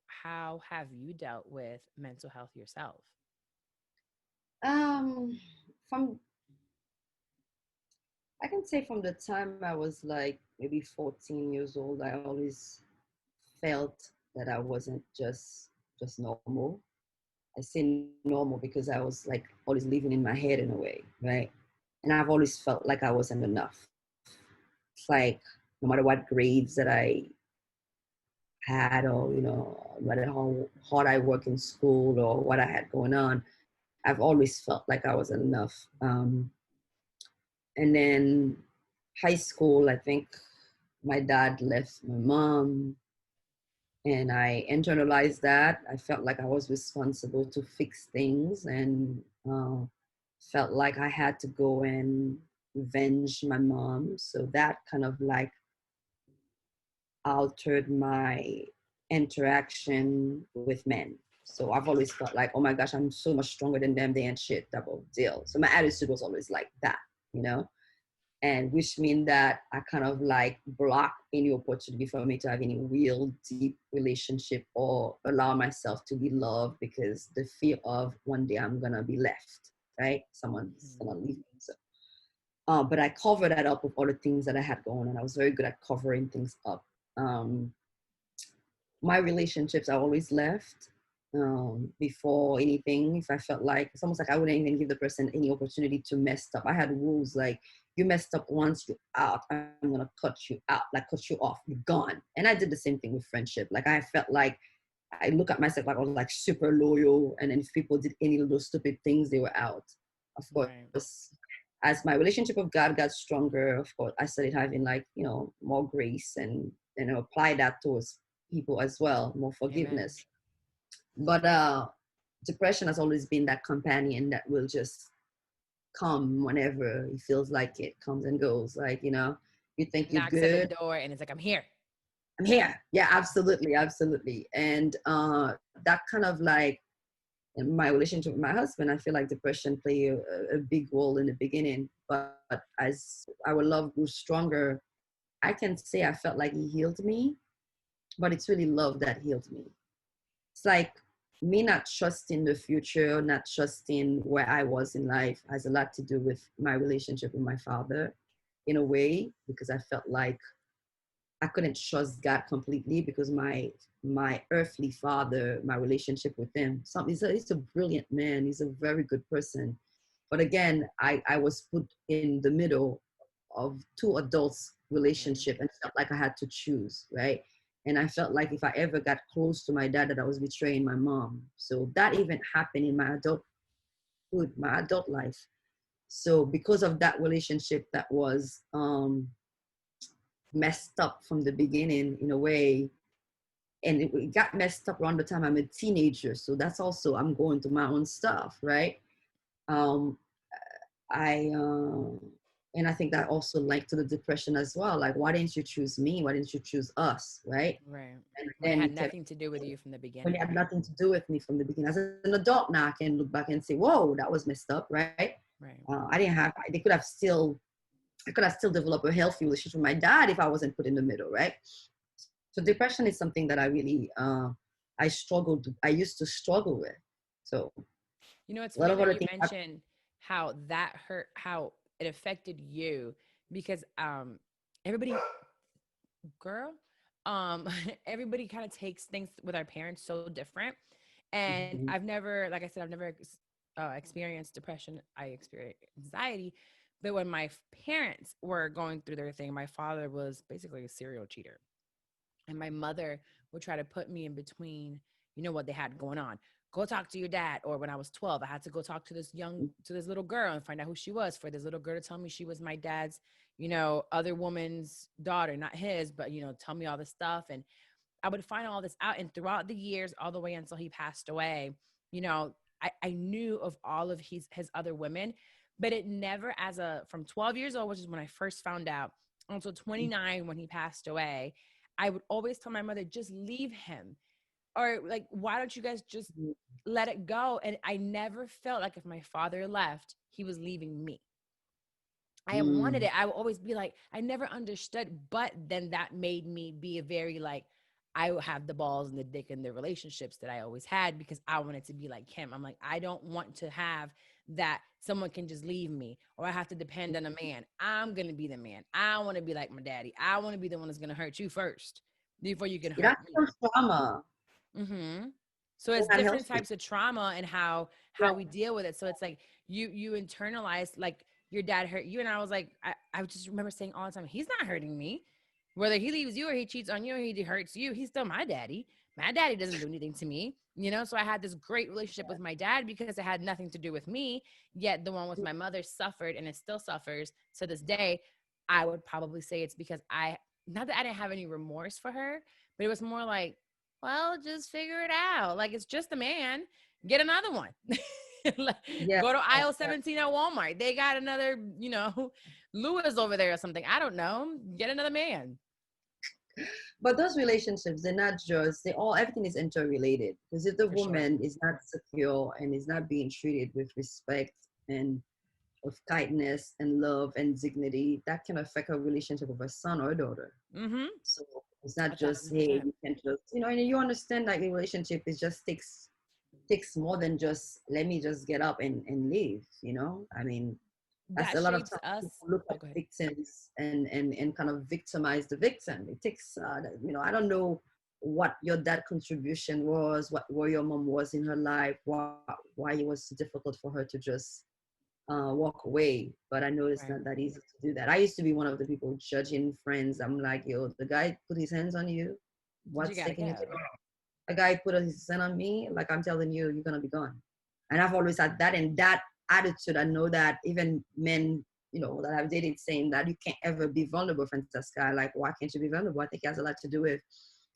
Speaker 2: How have you dealt with mental health yourself?
Speaker 1: Um, from I can say from the time I was like maybe 14 years old, I always felt that I wasn't just normal. I say normal because I was like always living in my head in a way, right? And I've always felt like I wasn't enough. It's like no matter what grades that I had, or no matter how hard I work in school or what I had going on, I've always felt like I wasn't enough. And then high school, I think my dad left my mom, and I internalized that. I felt like I was responsible to fix things, and felt like I had to go and revenge my mom. So that kind of like altered my interaction with men. So I've always felt like, oh my gosh, I'm so much stronger than them. They ain't shit, double deal. So my attitude was always like that, you know? And which means that I kind of like block any opportunity for me to have any real deep relationship or allow myself to be loved, because the fear of one day I'm gonna be left, right? Someone's
Speaker 2: Mhm.
Speaker 1: gonna leave me. So, but I covered that up with all the things that I had going on. I was very good at covering things up. Um, my relationships I always left before anything. If I felt like it's almost like I wouldn't even give the person any opportunity to mess up. I had rules like, you messed up once, you're out. I'm gonna cut you out, like cut you off, you're gone. And I did the same thing with friendship. Like I felt like I look at myself like I was like super loyal, and then if people did any little stupid things, they were out. Of
Speaker 2: Right.
Speaker 1: course, as my relationship with God got stronger, of course, I started having like more grace, and apply that towards people as well, more
Speaker 2: Amen.
Speaker 1: forgiveness. But depression has always been that companion that will just come whenever it feels like it comes and goes. Like you think you're
Speaker 2: Knocks at the
Speaker 1: good,
Speaker 2: door and it's like, I'm here.
Speaker 1: I'm here. Yeah, absolutely, absolutely. And that kind of like in my relationship with my husband, I feel like depression played a big role in the beginning. But as our love grew stronger, I can say I felt like he healed me, but it's really love that healed me. It's like me not trusting the future, not trusting where I was in life has a lot to do with my relationship with my father in a way, because I felt like I couldn't trust God completely, because my earthly father, my relationship with him, he's a brilliant man. He's a very good person. But again, I was put in the middle of two adults
Speaker 2: Mm.
Speaker 1: relationship and felt like I had to choose, right? And I felt like if I ever got close to my dad, that I was betraying my mom. So that even happened in my my adult life. So because of that relationship that was messed up from the beginning in a way, and it got messed up around the time I'm a teenager. So that's also, I'm going through my own stuff, right? Um, I and I think that also linked to the depression as well. Like, why didn't you choose me? Why didn't you choose us, right?
Speaker 2: Right.
Speaker 1: And
Speaker 2: When it
Speaker 1: then
Speaker 2: had
Speaker 1: you kept,
Speaker 2: nothing to do with you from the
Speaker 1: when it
Speaker 2: beginning.
Speaker 1: had nothing to do with me from the beginning. As an adult now, I can look back and say, "Whoa, that was messed up," right?
Speaker 2: Right.
Speaker 1: I didn't have. They could have still. I could have still developed a healthy relationship with my dad if I wasn't put in the middle, right? So depression is something that I really, I struggled. I used to struggle with. So
Speaker 2: It's
Speaker 1: a lot
Speaker 2: funny
Speaker 1: of
Speaker 2: that
Speaker 1: other
Speaker 2: you
Speaker 1: things.
Speaker 2: mentioned how that hurt, how it affected you, because everybody, girl, everybody kind of takes things with our parents so different. And
Speaker 1: Mhm.
Speaker 2: I've never, like I said, I've never experienced depression. I experienced anxiety. But when my parents were going through their thing, my father was basically a serial cheater. And my mother would try to put me in between, what they had going on. Go talk to your dad. Or when I was 12, I had to go talk to this little girl and find out who she was, for this little girl to tell me she was my dad's, other woman's daughter, not his, but, tell me all this stuff. And I would find all this out. And throughout the years, all the way until he passed away, I knew of all of his other women, but it never from 12 years old, which is when I first found out, until 29 when he passed away, I would always tell my mother, just leave him. Or like, why don't you guys just let it go? And I never felt like if my father left, he was leaving me. I wanted
Speaker 1: Mm.
Speaker 2: it. I would always be like, I never understood. But then that made me be a very like, I have the balls and the dick in the relationships that I always had because I wanted to be like him. I'm like, I don't want to have that someone can just leave me or I have to depend on a man. I'm going to be the man. I want to be like my daddy. I want to be the one that's going to hurt you first before you can hurt
Speaker 1: That's
Speaker 2: me.
Speaker 1: some trauma.
Speaker 2: Mm-hmm. So it's
Speaker 1: It's not
Speaker 2: different
Speaker 1: healthy.
Speaker 2: types of trauma and how
Speaker 1: Right.
Speaker 2: we deal with it. So it's like you internalize like your dad hurt you, and I was like, I just remember saying all the time, he's not hurting me. Whether he leaves you or he cheats on you or he hurts you, he's still my daddy. My daddy doesn't do anything to me, So I had this great relationship with my dad because it had nothing to do with me. Yet the one with my mother suffered, and it still suffers to this day. I would probably say it's because not that I didn't have any remorse for her, but it was more like, well, just figure it out. Like, it's just a man. Get another one.
Speaker 1: Yeah.
Speaker 2: Go to aisle 17 at Walmart. They got another, Lewis over there or something. I don't know. Get another man.
Speaker 1: But those relationships, they're not just, everything is interrelated. Because if the
Speaker 2: For sure.
Speaker 1: woman is not secure and is not being treated with respect and with kindness and love and dignity, that can affect her relationship with her son or daughter.
Speaker 2: Mm-hmm.
Speaker 1: So it's not just, hey,
Speaker 2: 1,000%.
Speaker 1: you can just, and you understand that the relationship is just takes more than just let me just get up and leave. I mean, that's
Speaker 2: That
Speaker 1: a lot of
Speaker 2: shapes
Speaker 1: times
Speaker 2: us.
Speaker 1: people look
Speaker 2: Oh,
Speaker 1: at
Speaker 2: go ahead.
Speaker 1: victims and kind of victimize the victim. It takes, I don't know what your dad contribution was, what where your mom was in her life, why it was so difficult for her to just walk away. But I know it's
Speaker 2: Right.
Speaker 1: not that easy to do that. I used to be one of the people judging friends. I'm like, yo, the guy put his hands on you.
Speaker 2: You
Speaker 1: What's
Speaker 2: got to
Speaker 1: taking you to
Speaker 2: go.
Speaker 1: a guy put his hand on me? Like I'm telling you, you're gonna be gone. And I've always had that and that attitude. I know that even men, that I've dated saying that you can't ever be vulnerable, Francesca. Like, why can't you be vulnerable? I think it has a lot to do with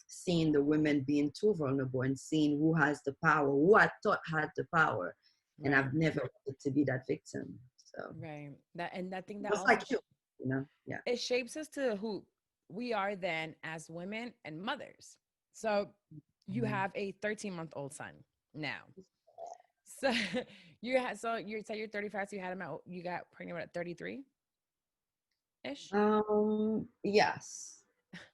Speaker 1: seeing the women being too vulnerable and seeing who has the power, who I thought had the power. And
Speaker 2: Right.
Speaker 1: I've never wanted to be that victim. So
Speaker 2: Right. And I think that
Speaker 1: just
Speaker 2: also
Speaker 1: like you, yeah.
Speaker 2: it shapes us to who we are then as women and mothers. So you
Speaker 1: Mhm.
Speaker 2: have a 13-month-old son now. So you said you're 35, so you got pregnant at 33 ish.
Speaker 1: Yes.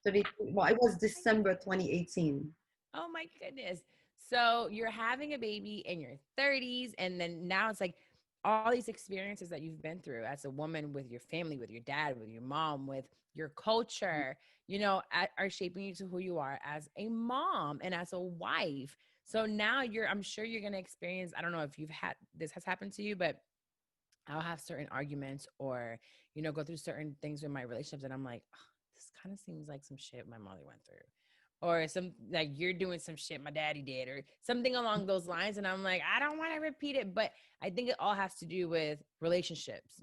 Speaker 1: 30, well, it was December 2018.
Speaker 2: Oh my goodness. So you're having a baby in your 30s, and then now it's like all these experiences that you've been through as a woman with your family, with your dad, with your mom, with your culture, are shaping you to who you are as a mom and as a wife. So now I'm sure you're going to experience, I don't know if this has happened to you, but I'll have certain arguments or, go through certain things with my relationships. And I'm like, oh, this kind of seems like some shit my mother went through. Or some like you're doing some shit my daddy did, or something along those lines. And I'm like, I don't want to repeat it. But I think it all has to do with relationships,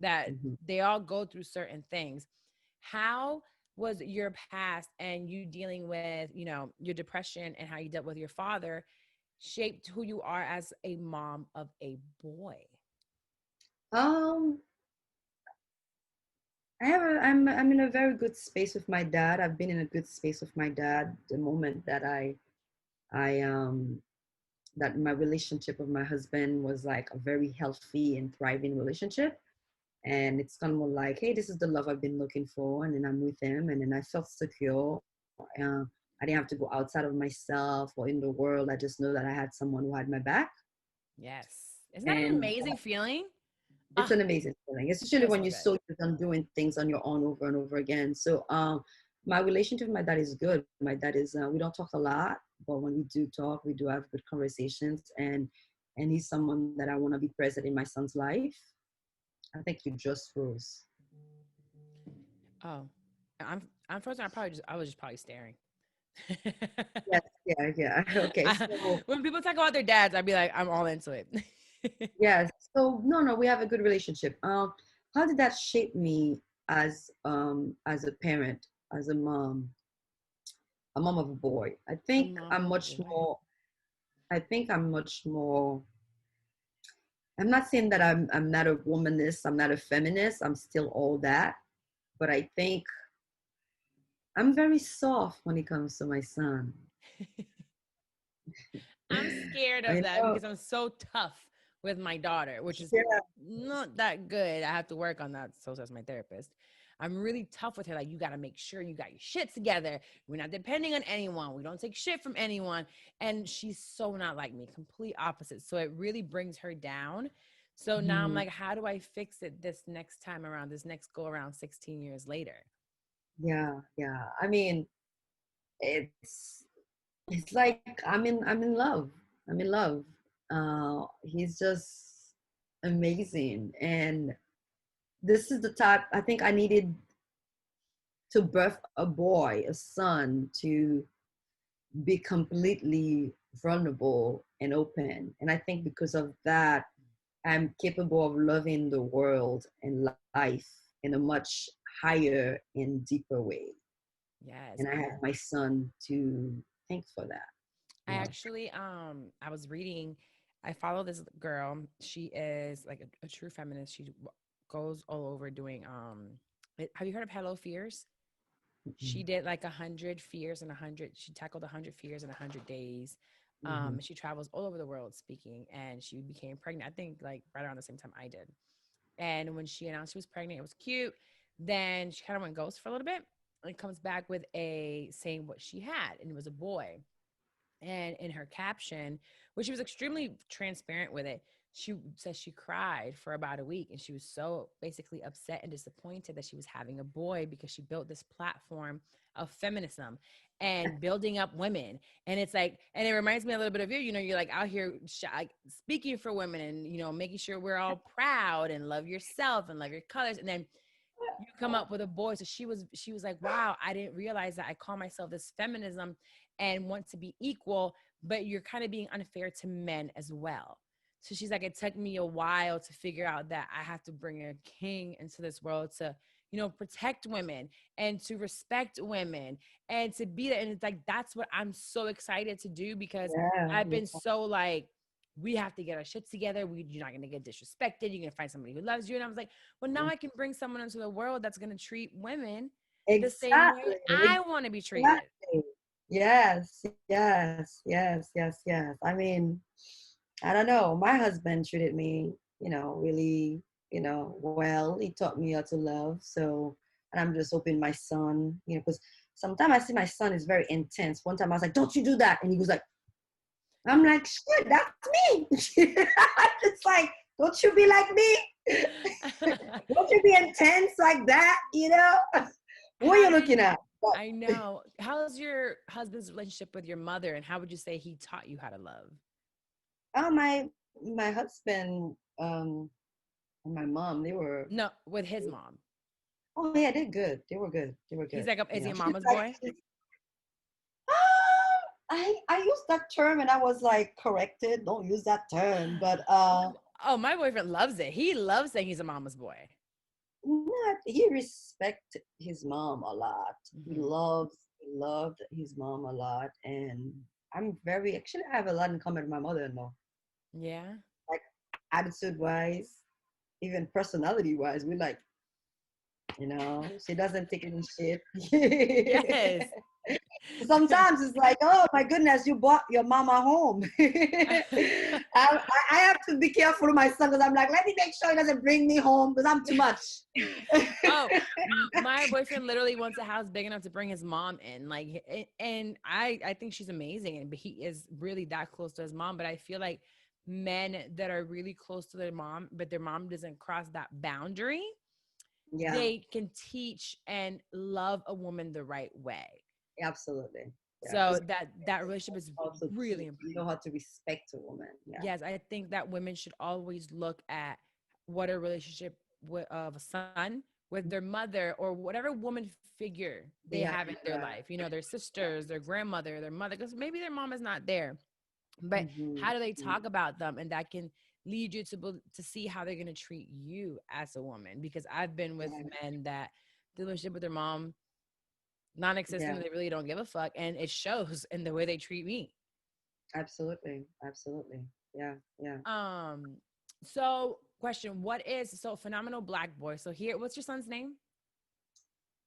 Speaker 2: that
Speaker 1: Mhm.
Speaker 2: they all go through certain things. How was your past and you dealing with, your depression and how you dealt with your father shaped who you are as a mom of a boy?
Speaker 1: Um, I'm in a very good space with my dad. I've been in a good space with my dad the moment that I that my relationship with my husband was like a very healthy and thriving relationship. And it's kind of more like, hey, this is the love I've been looking for. And then I'm with him, and then I felt secure. I didn't have to go outside of myself or in the world. I just know that I had someone who had my back.
Speaker 2: Yes. Isn't that an
Speaker 1: And
Speaker 2: amazing feeling?
Speaker 1: it's
Speaker 2: Ah,
Speaker 1: an amazing feeling, especially
Speaker 2: feels
Speaker 1: when
Speaker 2: so
Speaker 1: you're
Speaker 2: good.
Speaker 1: so used on doing things on your own over and over again. So my relationship with my dad is good. My dad is we don't talk a lot, but when we do talk, we do have good conversations, and he's someone that I want to be present in my son's life. I think you just froze.
Speaker 2: Oh, I'm frozen. I was just probably staring.
Speaker 1: Yes, yeah, yeah. Okay, so
Speaker 2: When people talk about their dads, I'd be like, I'm all into it.
Speaker 1: yes, so no, we have a good relationship. How did that shape me as a parent, as a mom? a mom of a boy.
Speaker 2: A mom of a boy.
Speaker 1: I think I'm much more. I'm not saying that I'm not a womanist. I'm not a feminist. I'm still all that. But I think I'm very soft when it comes to my son.
Speaker 2: I'm scared of
Speaker 1: I
Speaker 2: that
Speaker 1: know.
Speaker 2: because I'm so tough with my daughter, which is
Speaker 1: Yeah.
Speaker 2: not that good. I have to work on that. So says my therapist. I'm really tough with her. Like, you got to make sure you got your shit together. We're not depending on anyone. We don't take shit from anyone. And she's so not like me, complete opposite. So it really brings her down. So now I'm
Speaker 1: Mhm.
Speaker 2: like, how do I fix it this next time around, this next go around 16 years later?
Speaker 1: Yeah, yeah. I mean, it's it's like I'm in love. I'm in love. He's just amazing, and this is the type I think I needed to birth a boy, a son, to be completely vulnerable and open. And I think because of that, I'm capable of loving the world and life in a much higher and deeper way.
Speaker 2: Yes.
Speaker 1: And I have my son to thank for that.
Speaker 2: I
Speaker 1: You know.
Speaker 2: actually I was reading, I follow this girl. She is like a true feminist. She goes all over doing have you heard of Hello Fears? She
Speaker 1: Mhm.
Speaker 2: did like 100 fears in 100, she tackled 100 fears in 100 days.
Speaker 1: Mhm.
Speaker 2: She travels all over the world speaking, and she became pregnant, I think like right around the same time I did. And when she announced she was pregnant, it was cute. Then she kind of went ghost for a little bit and comes back with a saying what she had, and it was a boy. And in her caption, which she was extremely transparent with it, she says she cried for about a week, and she was so basically upset and disappointed that she was having a boy because she built this platform of feminism and building up women. And it's like, and it reminds me a little bit of you. You know, you're like out here speaking for women, and making sure we're all proud and love yourself and love your colors. And then you come up with a boy. So she was like, wow, I didn't realize that I call myself this feminism and want to be equal, but you're kind of being unfair to men as well. So she's like, it took me a while to figure out that I have to bring a king into this world to, protect women and to respect women and to be there. And it's like, that's what I'm so excited to do, because
Speaker 1: Yeah.
Speaker 2: I've
Speaker 1: Yeah.
Speaker 2: been so like, we have to get our shit together. You're not going to get disrespected. You're going to find somebody who loves you. And I was like, well, now I can bring someone into the world that's going to treat women the same way
Speaker 1: Exactly.
Speaker 2: I want to be treated.
Speaker 1: Exactly. Yes. Yes. Yes. Yes. Yes. I mean, I don't know. My husband treated me, really, well. He taught me how to love. So, and I'm just hoping my son, because sometimes I see my son is very intense. One time I was like, "Don't you do that," and he was like, "I'm like, shit, that's me." It's like, don't you be like me? Don't you be intense like that? What are
Speaker 2: How
Speaker 1: you
Speaker 2: did
Speaker 1: looking at?
Speaker 2: I know? How's your husband's relationship with your mother, and how would you say he taught you how to love?
Speaker 1: Oh, my husband and my mom, they were.
Speaker 2: No, with his mom.
Speaker 1: Oh yeah, they're good. They were good. They were
Speaker 2: He's
Speaker 1: good.
Speaker 2: like, is he a
Speaker 1: She's
Speaker 2: mama's
Speaker 1: like,
Speaker 2: boy?
Speaker 1: I used that term and I was like corrected. Don't use that term, but
Speaker 2: Oh, my boyfriend loves it. He loves saying he's a mama's boy.
Speaker 1: not, he respect his mom a lot.
Speaker 2: Hmm.
Speaker 1: He loved his mom a lot, and I'm very actually I have a lot in common with my mother-in-law.
Speaker 2: Yeah.
Speaker 1: Like attitude wise, even personality wise, we like, she doesn't take any shit.
Speaker 2: Yes.
Speaker 1: Sometimes it's like, oh my goodness, you brought your mama home. I have to be careful with my son because I'm like, let me make sure he doesn't bring me home because I'm too much.
Speaker 2: Oh, my boyfriend literally wants a house big enough to bring his mom in. Like, and I think she's amazing, and he is really that close to his mom. But I feel like men that are really close to their mom, but their mom doesn't cross that boundary,
Speaker 1: Yeah,
Speaker 2: they can teach and love a woman the right way.
Speaker 1: absolutely. Yeah,
Speaker 2: So
Speaker 1: because
Speaker 2: that relationship is
Speaker 1: also
Speaker 2: really
Speaker 1: you
Speaker 2: important.
Speaker 1: know how to respect a woman. Yeah.
Speaker 2: Yes, I think that women should always look at what a relationship of a son with their mother or whatever woman figure they
Speaker 1: Yeah.
Speaker 2: have in their
Speaker 1: Yeah.
Speaker 2: life. Their sisters, their grandmother, their mother, because maybe their mom is not there. But
Speaker 1: Mm-hmm.
Speaker 2: how do they talk about them? And that can lead you to see how they're going to treat you as a woman. Because I've been with
Speaker 1: Yeah.
Speaker 2: men that the relationship with their mom non-existent,
Speaker 1: Yeah,
Speaker 2: and they really don't give a fuck, and it shows in the way they treat me.
Speaker 1: absolutely. Absolutely. Yeah, yeah.
Speaker 2: Um, so question, what is so phenomenal black boy? So here, what's your son's name?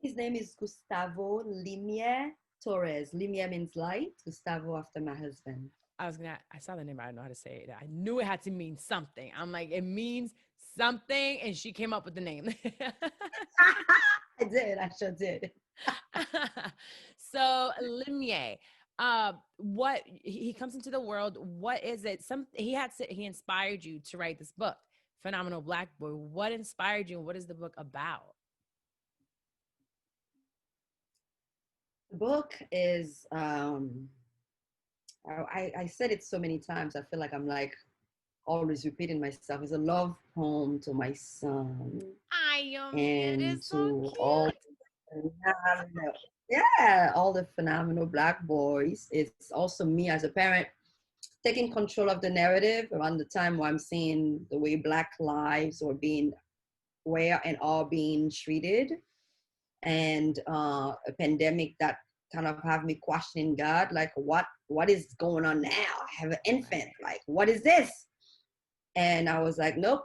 Speaker 1: His name is Gustavo Limier Torres. Limier means light. Gustavo after my husband.
Speaker 2: I saw the name, I don't know how to say it. I knew it had to mean something. I'm like, it means something, and she came up with the name.
Speaker 1: I did. I sure did.
Speaker 2: So Limier, what he comes into the world, what is it? He inspired you to write this book, Phenomenal Black Boy. What inspired you, and what is the book about?
Speaker 1: The book is I said it so many times. I feel like I'm like always repeating myself. It's a love poem to my son
Speaker 2: Ay, yo, it
Speaker 1: and
Speaker 2: is so
Speaker 1: to all
Speaker 2: cute.
Speaker 1: phenomenal, yeah, all the phenomenal black boys. It's also me as a parent taking control of the narrative around the time where I'm seeing the way black lives were being where and are being treated, and a pandemic that kind of have me questioning God, like what is going on now? I have an infant,
Speaker 2: Right.
Speaker 1: like what is this? And I was like, nope.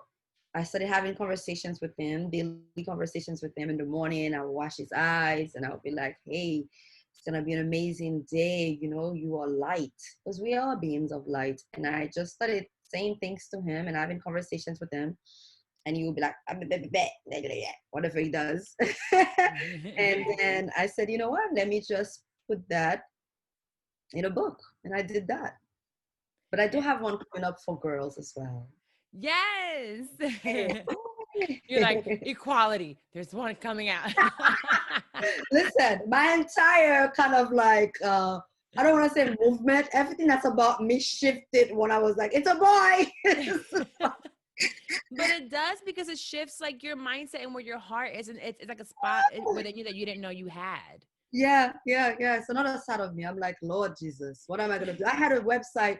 Speaker 1: I started having conversations with him, daily conversations with him in the morning. I would wash his eyes and I would be like, hey, it's gonna be an amazing day, you are light. Because we are beings of light. And I just started saying things to him and having conversations with him, and you'll be like, whatever he does. And then I said, you know what? Let me just put that in a book. And I did that. But I do
Speaker 2: Yeah.
Speaker 1: have one coming up for girls as well.
Speaker 2: Yes.
Speaker 1: Hey.
Speaker 2: You're like, equality. There's one coming out.
Speaker 1: Listen, my entire kind of like, I don't want to say movement, everything that's about me shifted when I was like, it's a boy.
Speaker 2: But it does, because it shifts like your mindset and where your heart is, and it's like a spot within you that you didn't know you had.
Speaker 1: Yeah, yeah, yeah. It's another side of me. I'm like, Lord Jesus, what am I gonna do? I had a website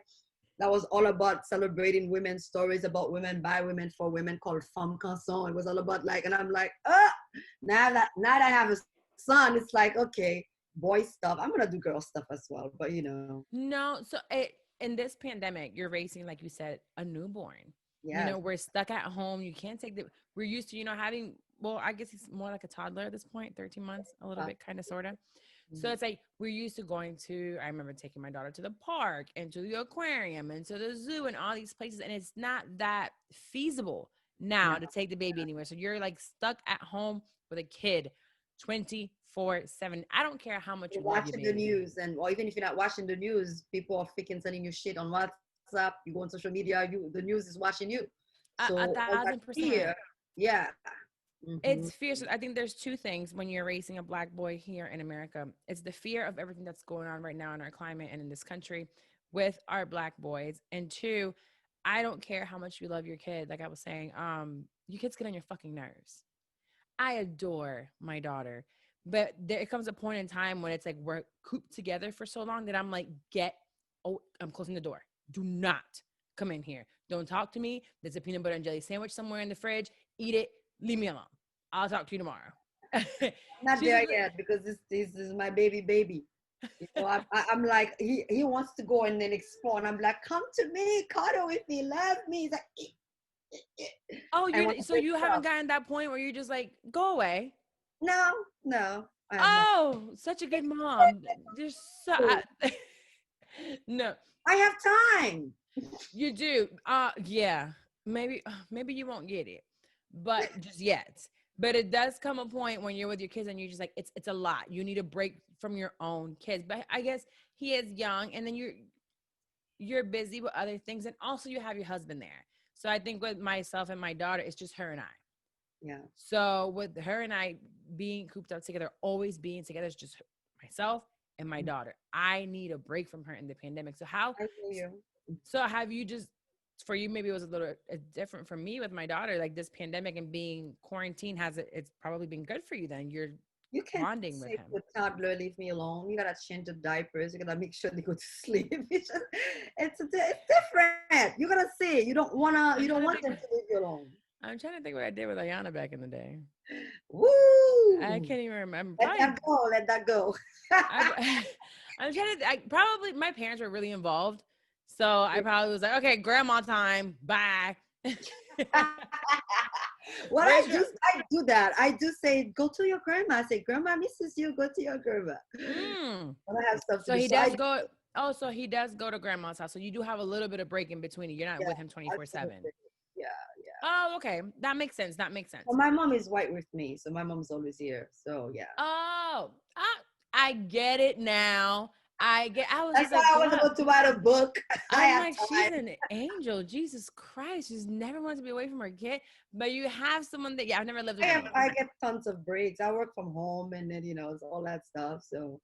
Speaker 1: that was all about celebrating women's stories about women by women for women called Femme Canson. It was all about like, and I'm like, now that I have a son, it's like, okay, boy stuff. I'm gonna do girl stuff as well, but
Speaker 2: No, in this pandemic, you're raising, like you said, a newborn.
Speaker 1: yes,
Speaker 2: We're stuck at home. You can't take the. We're used to, having. Well, I guess he's more like a toddler at this point, 13 months, a little bit, kind of, sort of. So it's like we're used to going to. I remember taking my daughter to the park and to the aquarium and to the zoo and all these places, and it's not that feasible now
Speaker 1: no.
Speaker 2: to take the baby anywhere. So you're like stuck at home with a kid, 24/7. I don't care how much
Speaker 1: You're
Speaker 2: you love your
Speaker 1: watching the
Speaker 2: baby.
Speaker 1: news, and or even if you're not watching the news, people are freaking sending you shit on WhatsApp. You go on social media, the news is watching you.
Speaker 2: A
Speaker 1: So all that
Speaker 2: thousand
Speaker 1: fear,
Speaker 2: percent.
Speaker 1: yeah. Mm-hmm.
Speaker 2: It's fierce. I think there's two things when you're raising a black boy here in America. It's the fear of everything that's going on right now in our climate and in this country with our black boys. And two, I don't care how much you love your kid. Like I was saying, your kids get on your fucking nerves. I adore my daughter, but there it comes a point in time when it's like we're cooped together for so long that I'm like, I'm closing the door. Do not come in here. Don't talk to me. There's a peanut butter and jelly sandwich somewhere in the fridge. Eat it. Leave me alone. I'll talk to you tomorrow.
Speaker 1: I'm not
Speaker 2: She's
Speaker 1: there yet because this is my baby. I'm like he wants to go and then explore, and I'm like, come to me, cuddle with me, love me. He's like,
Speaker 2: Oh,
Speaker 1: I want
Speaker 2: so
Speaker 1: to
Speaker 2: you haven't
Speaker 1: stuff.
Speaker 2: gotten that point where you're just like, go away.
Speaker 1: No, no, I have not.
Speaker 2: Oh, such a good mom. There's so no,
Speaker 1: I have time.
Speaker 2: you do. Yeah. Maybe you won't get it, but just yet. But it does come a point when you're with your kids and you're just like, it's a lot. You need a break from your own kids. But I guess he is young, and then you're busy with other things, and also you have your husband there. So I think with myself and my daughter, it's just her and I.
Speaker 1: Yeah,
Speaker 2: So with her and I being cooped up together, always being together, it's just myself and my daughter. I need a break from her in the pandemic.
Speaker 1: I hear you.
Speaker 2: So have you just, for you, maybe it was a little different from me with my daughter, like this pandemic and being quarantined, it's probably been good for you then. You're
Speaker 1: You can't
Speaker 2: bonding with
Speaker 1: say
Speaker 2: him.
Speaker 1: to a toddler, leave me alone. You gotta change the diapers. You gotta make sure they go to sleep. It's different. You gotta see. You don't want them to leave you alone.
Speaker 2: I'm trying to think what I did with Ayana back in the day. I
Speaker 1: Woo!
Speaker 2: can't even remember.
Speaker 1: Let
Speaker 2: Probably
Speaker 1: that go. Let that go.
Speaker 2: I, I'm trying to. I probably my parents were really involved, so I probably was like, okay, grandma time, bye.
Speaker 1: Well,
Speaker 2: Rachel,
Speaker 1: I do that. I do say, go to your grandma. I say, grandma misses you. Go to your grandma.
Speaker 2: mm.
Speaker 1: When I have stuff to
Speaker 2: So
Speaker 1: do.
Speaker 2: he
Speaker 1: So I
Speaker 2: does go. Oh, so he does go to grandma's house. So you do have a little bit of break in between. You're not
Speaker 1: yeah,
Speaker 2: with him 24/7.
Speaker 1: absolutely. Yeah, yeah.
Speaker 2: Oh, okay, that makes sense. That makes sense.
Speaker 1: Well, my mom is white with me, so my mom's always here. So yeah.
Speaker 2: Oh, I get it now. I get. I was
Speaker 1: That's
Speaker 2: just
Speaker 1: why
Speaker 2: like,
Speaker 1: I was
Speaker 2: God.
Speaker 1: about to write a book. I
Speaker 2: I'm
Speaker 1: have
Speaker 2: like, she's
Speaker 1: time.
Speaker 2: an angel. Jesus Christ. She's never wants to be away from her kid. But you have someone that, yeah, I've never lived with anyone.
Speaker 1: I get tons of breaks. I work from home and then it's all that stuff. So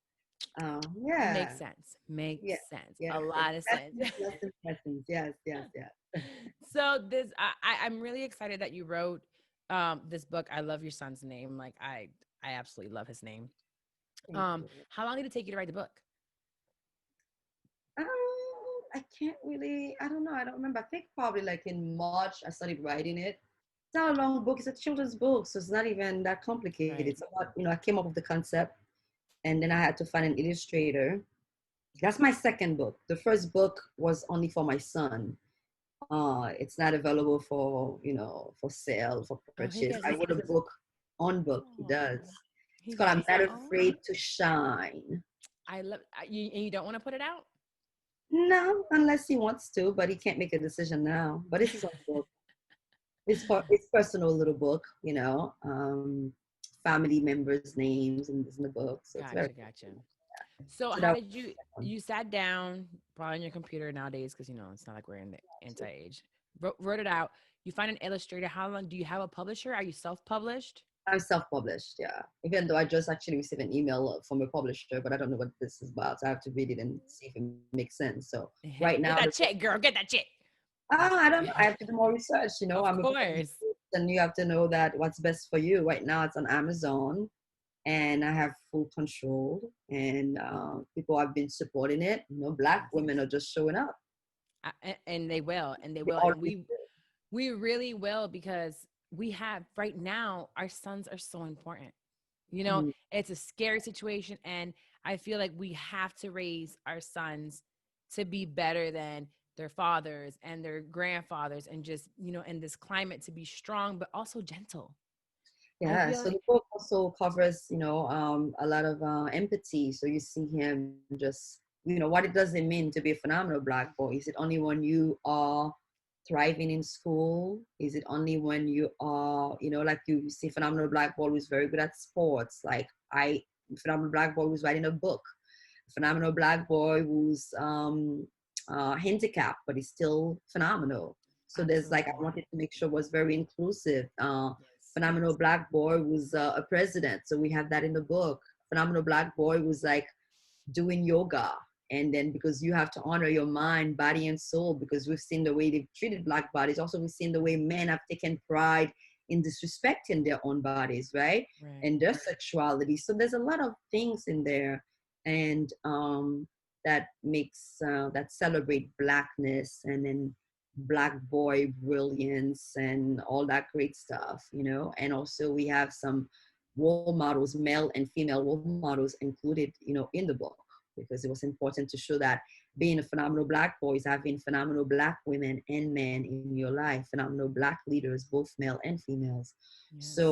Speaker 1: yeah.
Speaker 2: Makes sense. Makes
Speaker 1: Yeah.
Speaker 2: sense.
Speaker 1: Yeah.
Speaker 2: A lot of sense.
Speaker 1: Lessons. Yes, yes, yes.
Speaker 2: So this, I'm really excited that you wrote this book. I love your son's name. Like I absolutely love his name.
Speaker 1: Thank you.
Speaker 2: How long did it take you to write the book?
Speaker 1: Um, I can't really, I don't know. I don't remember. I think probably like in March, I started writing it. It's not a long book. It's a children's book. So it's not even that complicated.
Speaker 2: Right.
Speaker 1: It's about, I came up with the concept and then I had to find an illustrator. That's my second book. The first book was only for my son. It's not available for, for sale, for
Speaker 2: Oh, he
Speaker 1: purchase.
Speaker 2: gets
Speaker 1: I
Speaker 2: his.
Speaker 1: wrote a book on book. He does.
Speaker 2: Oh,
Speaker 1: It's
Speaker 2: he
Speaker 1: called
Speaker 2: gets
Speaker 1: I'm
Speaker 2: his
Speaker 1: Not
Speaker 2: own.
Speaker 1: Afraid to Shine.
Speaker 2: I love you, and you don't want to put it out.
Speaker 1: No, unless he wants to, but he can't make a decision now. But this is a book. It's personal little book, family members' names and in the book. So it's very
Speaker 2: Gotcha, gotcha. So
Speaker 1: so
Speaker 2: how
Speaker 1: that
Speaker 2: did you sat down probably on your computer nowadays because it's not like we're in the anti-age. Wrote it out. You find an illustrator. How long do you have a publisher? Are you self-published?
Speaker 1: I'm self-published, yeah. Even though I just actually received an email from a publisher, but I don't know what this is about. So I have to read it and see if it makes sense. So right
Speaker 2: Get
Speaker 1: now,
Speaker 2: that check, girl. Get that check. I'm just
Speaker 1: I don't know.
Speaker 2: kidding.
Speaker 1: I have to do more research.
Speaker 2: Of
Speaker 1: I'm a
Speaker 2: course.
Speaker 1: and you have to know that what's best for you. Right now, it's on Amazon, and I have full control. And people have been supporting it. Black
Speaker 2: Yes.
Speaker 1: women are just showing up.
Speaker 2: And they will, and they
Speaker 1: They
Speaker 2: will, and
Speaker 1: always
Speaker 2: we really will because we have right now our sons are so important.
Speaker 1: do.
Speaker 2: It's a scary situation, and I feel like we have to raise our sons to be better than their fathers and their grandfathers, and just in this climate to be strong but also gentle. I
Speaker 1: Yeah,
Speaker 2: feel
Speaker 1: so
Speaker 2: like
Speaker 1: the book also covers, a lot of empathy. So you see him just, what it does it mean to be a phenomenal Black boy? Is it only when you are thriving in school? Is it only when you are, like you see phenomenal Black boy who's very good at sports? Like phenomenal Black boy who's writing a book, phenomenal Black boy who's handicapped, but he's still phenomenal. So there's like, I
Speaker 2: absolutely.
Speaker 1: wanted to make sure it was very inclusive.
Speaker 2: Yes.
Speaker 1: Phenomenal Black boy was a president, so we have that in the book. Phenomenal Black boy was like doing yoga, and then because you have to honor your mind, body, and soul, because we've seen the way they've treated Black bodies. Also, we've seen the way men have taken pride in disrespecting their own bodies, right,
Speaker 2: Right.
Speaker 1: and their sexuality. So there's a lot of things in there, and that makes that celebrate Blackness, and then Black boy brilliance and all that great stuff, and also we have some role models, male and female role models included, in the book, because it was important to show that being a phenomenal Black boy is having phenomenal Black women and men in your life, phenomenal Black leaders, both male and females.
Speaker 2: Yes.
Speaker 1: So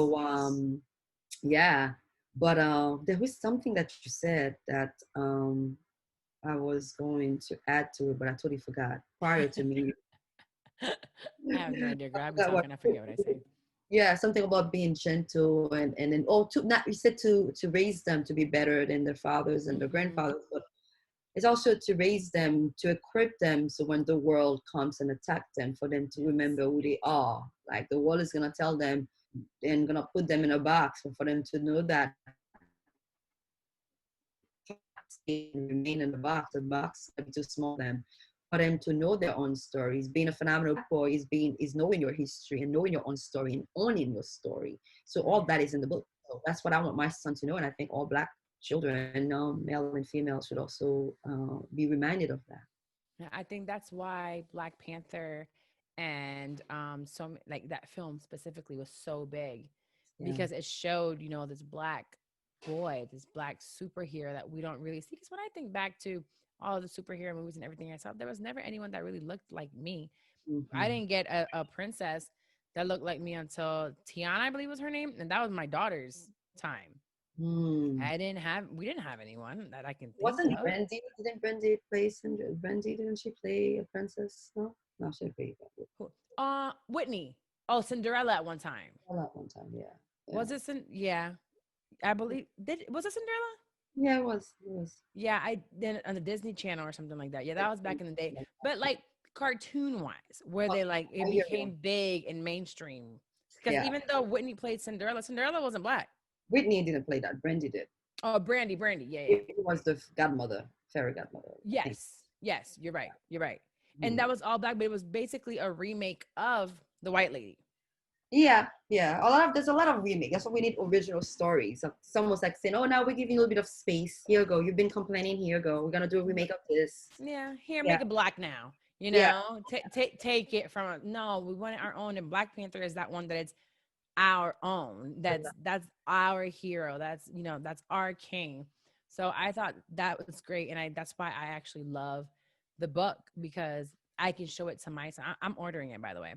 Speaker 1: yeah, but there was something that you said that I was going to add to it, but I totally forgot prior to me.
Speaker 2: I have no idea, girl. I be
Speaker 1: Forgot what.
Speaker 2: talking. I forget what I say.
Speaker 1: Yeah, something about being gentle, and then to not, you said to raise them to be better than their fathers and their
Speaker 2: Hmm.
Speaker 1: grandfathers, but it's also to raise them, to equip them, so when the world comes and attack them, for them to
Speaker 2: Yes.
Speaker 1: remember who they are. Like the world is gonna tell them and gonna put them in a box, but for them to know that remain in the box is too small for them. For them to know their own stories. Being a phenomenal boy is knowing your history and knowing your own story and owning your story. So all
Speaker 2: Right.
Speaker 1: that is in the book. So that's what I want my son to know, and I think all Black children, male and female, should also be reminded of that.
Speaker 2: Yeah, I think that's why Black Panther And like that film specifically was so big
Speaker 1: Yeah.
Speaker 2: because it showed, this black boy, this black superhero that we don't really see. Because when I think back to all the superhero movies and everything I saw, there was never anyone that really looked like me. I
Speaker 1: Mm-hmm.
Speaker 2: didn't get a princess that looked like me until Tiana, I believe was her name, and that was my daughter's time.
Speaker 1: Mm.
Speaker 2: We didn't have anyone that I can think
Speaker 1: Wasn't
Speaker 2: of.
Speaker 1: Brandy? Didn't Brandy play Cinderella? Brandy, didn't she play a princess? No, no, she played that
Speaker 2: Whitney. Oh, Cinderella at one time.
Speaker 1: one time. Yeah, yeah,
Speaker 2: Was it? Yeah, I believe. Was it Cinderella?
Speaker 1: yeah. It was. It was.
Speaker 2: Yeah, I then on the Disney Channel or something like that. Yeah, that was back in the day. But like cartoon wise, where
Speaker 1: Oh,
Speaker 2: they like it
Speaker 1: I hear you.
Speaker 2: became big and mainstream. Because
Speaker 1: Yeah,
Speaker 2: even though Whitney played Cinderella, Cinderella wasn't black.
Speaker 1: Whitney didn't play that. Brandy did.
Speaker 2: Oh, Brandy. Yeah, yeah.
Speaker 1: It was the godmother, fairy godmother, I think.
Speaker 2: Yes, you're right. You're right. And
Speaker 1: Mm.
Speaker 2: that was all black, but it was basically a remake of The White Lady.
Speaker 1: Yeah, yeah. There's a lot of remake. That's why we need original stories. It's almost like saying, "Oh, now we're giving you a little bit of space. Here you go. You've been complaining. Here you go. We're gonna do a remake of this."
Speaker 2: Yeah, here,
Speaker 1: Yeah,
Speaker 2: make it black now.
Speaker 1: yeah.
Speaker 2: Take it from no, we want it our own. And Black Panther is that one that it's our own. That's our hero. That's our king. So I thought that was great, and that's why I actually love the book because I can show it to my son. I'm ordering it, by the way.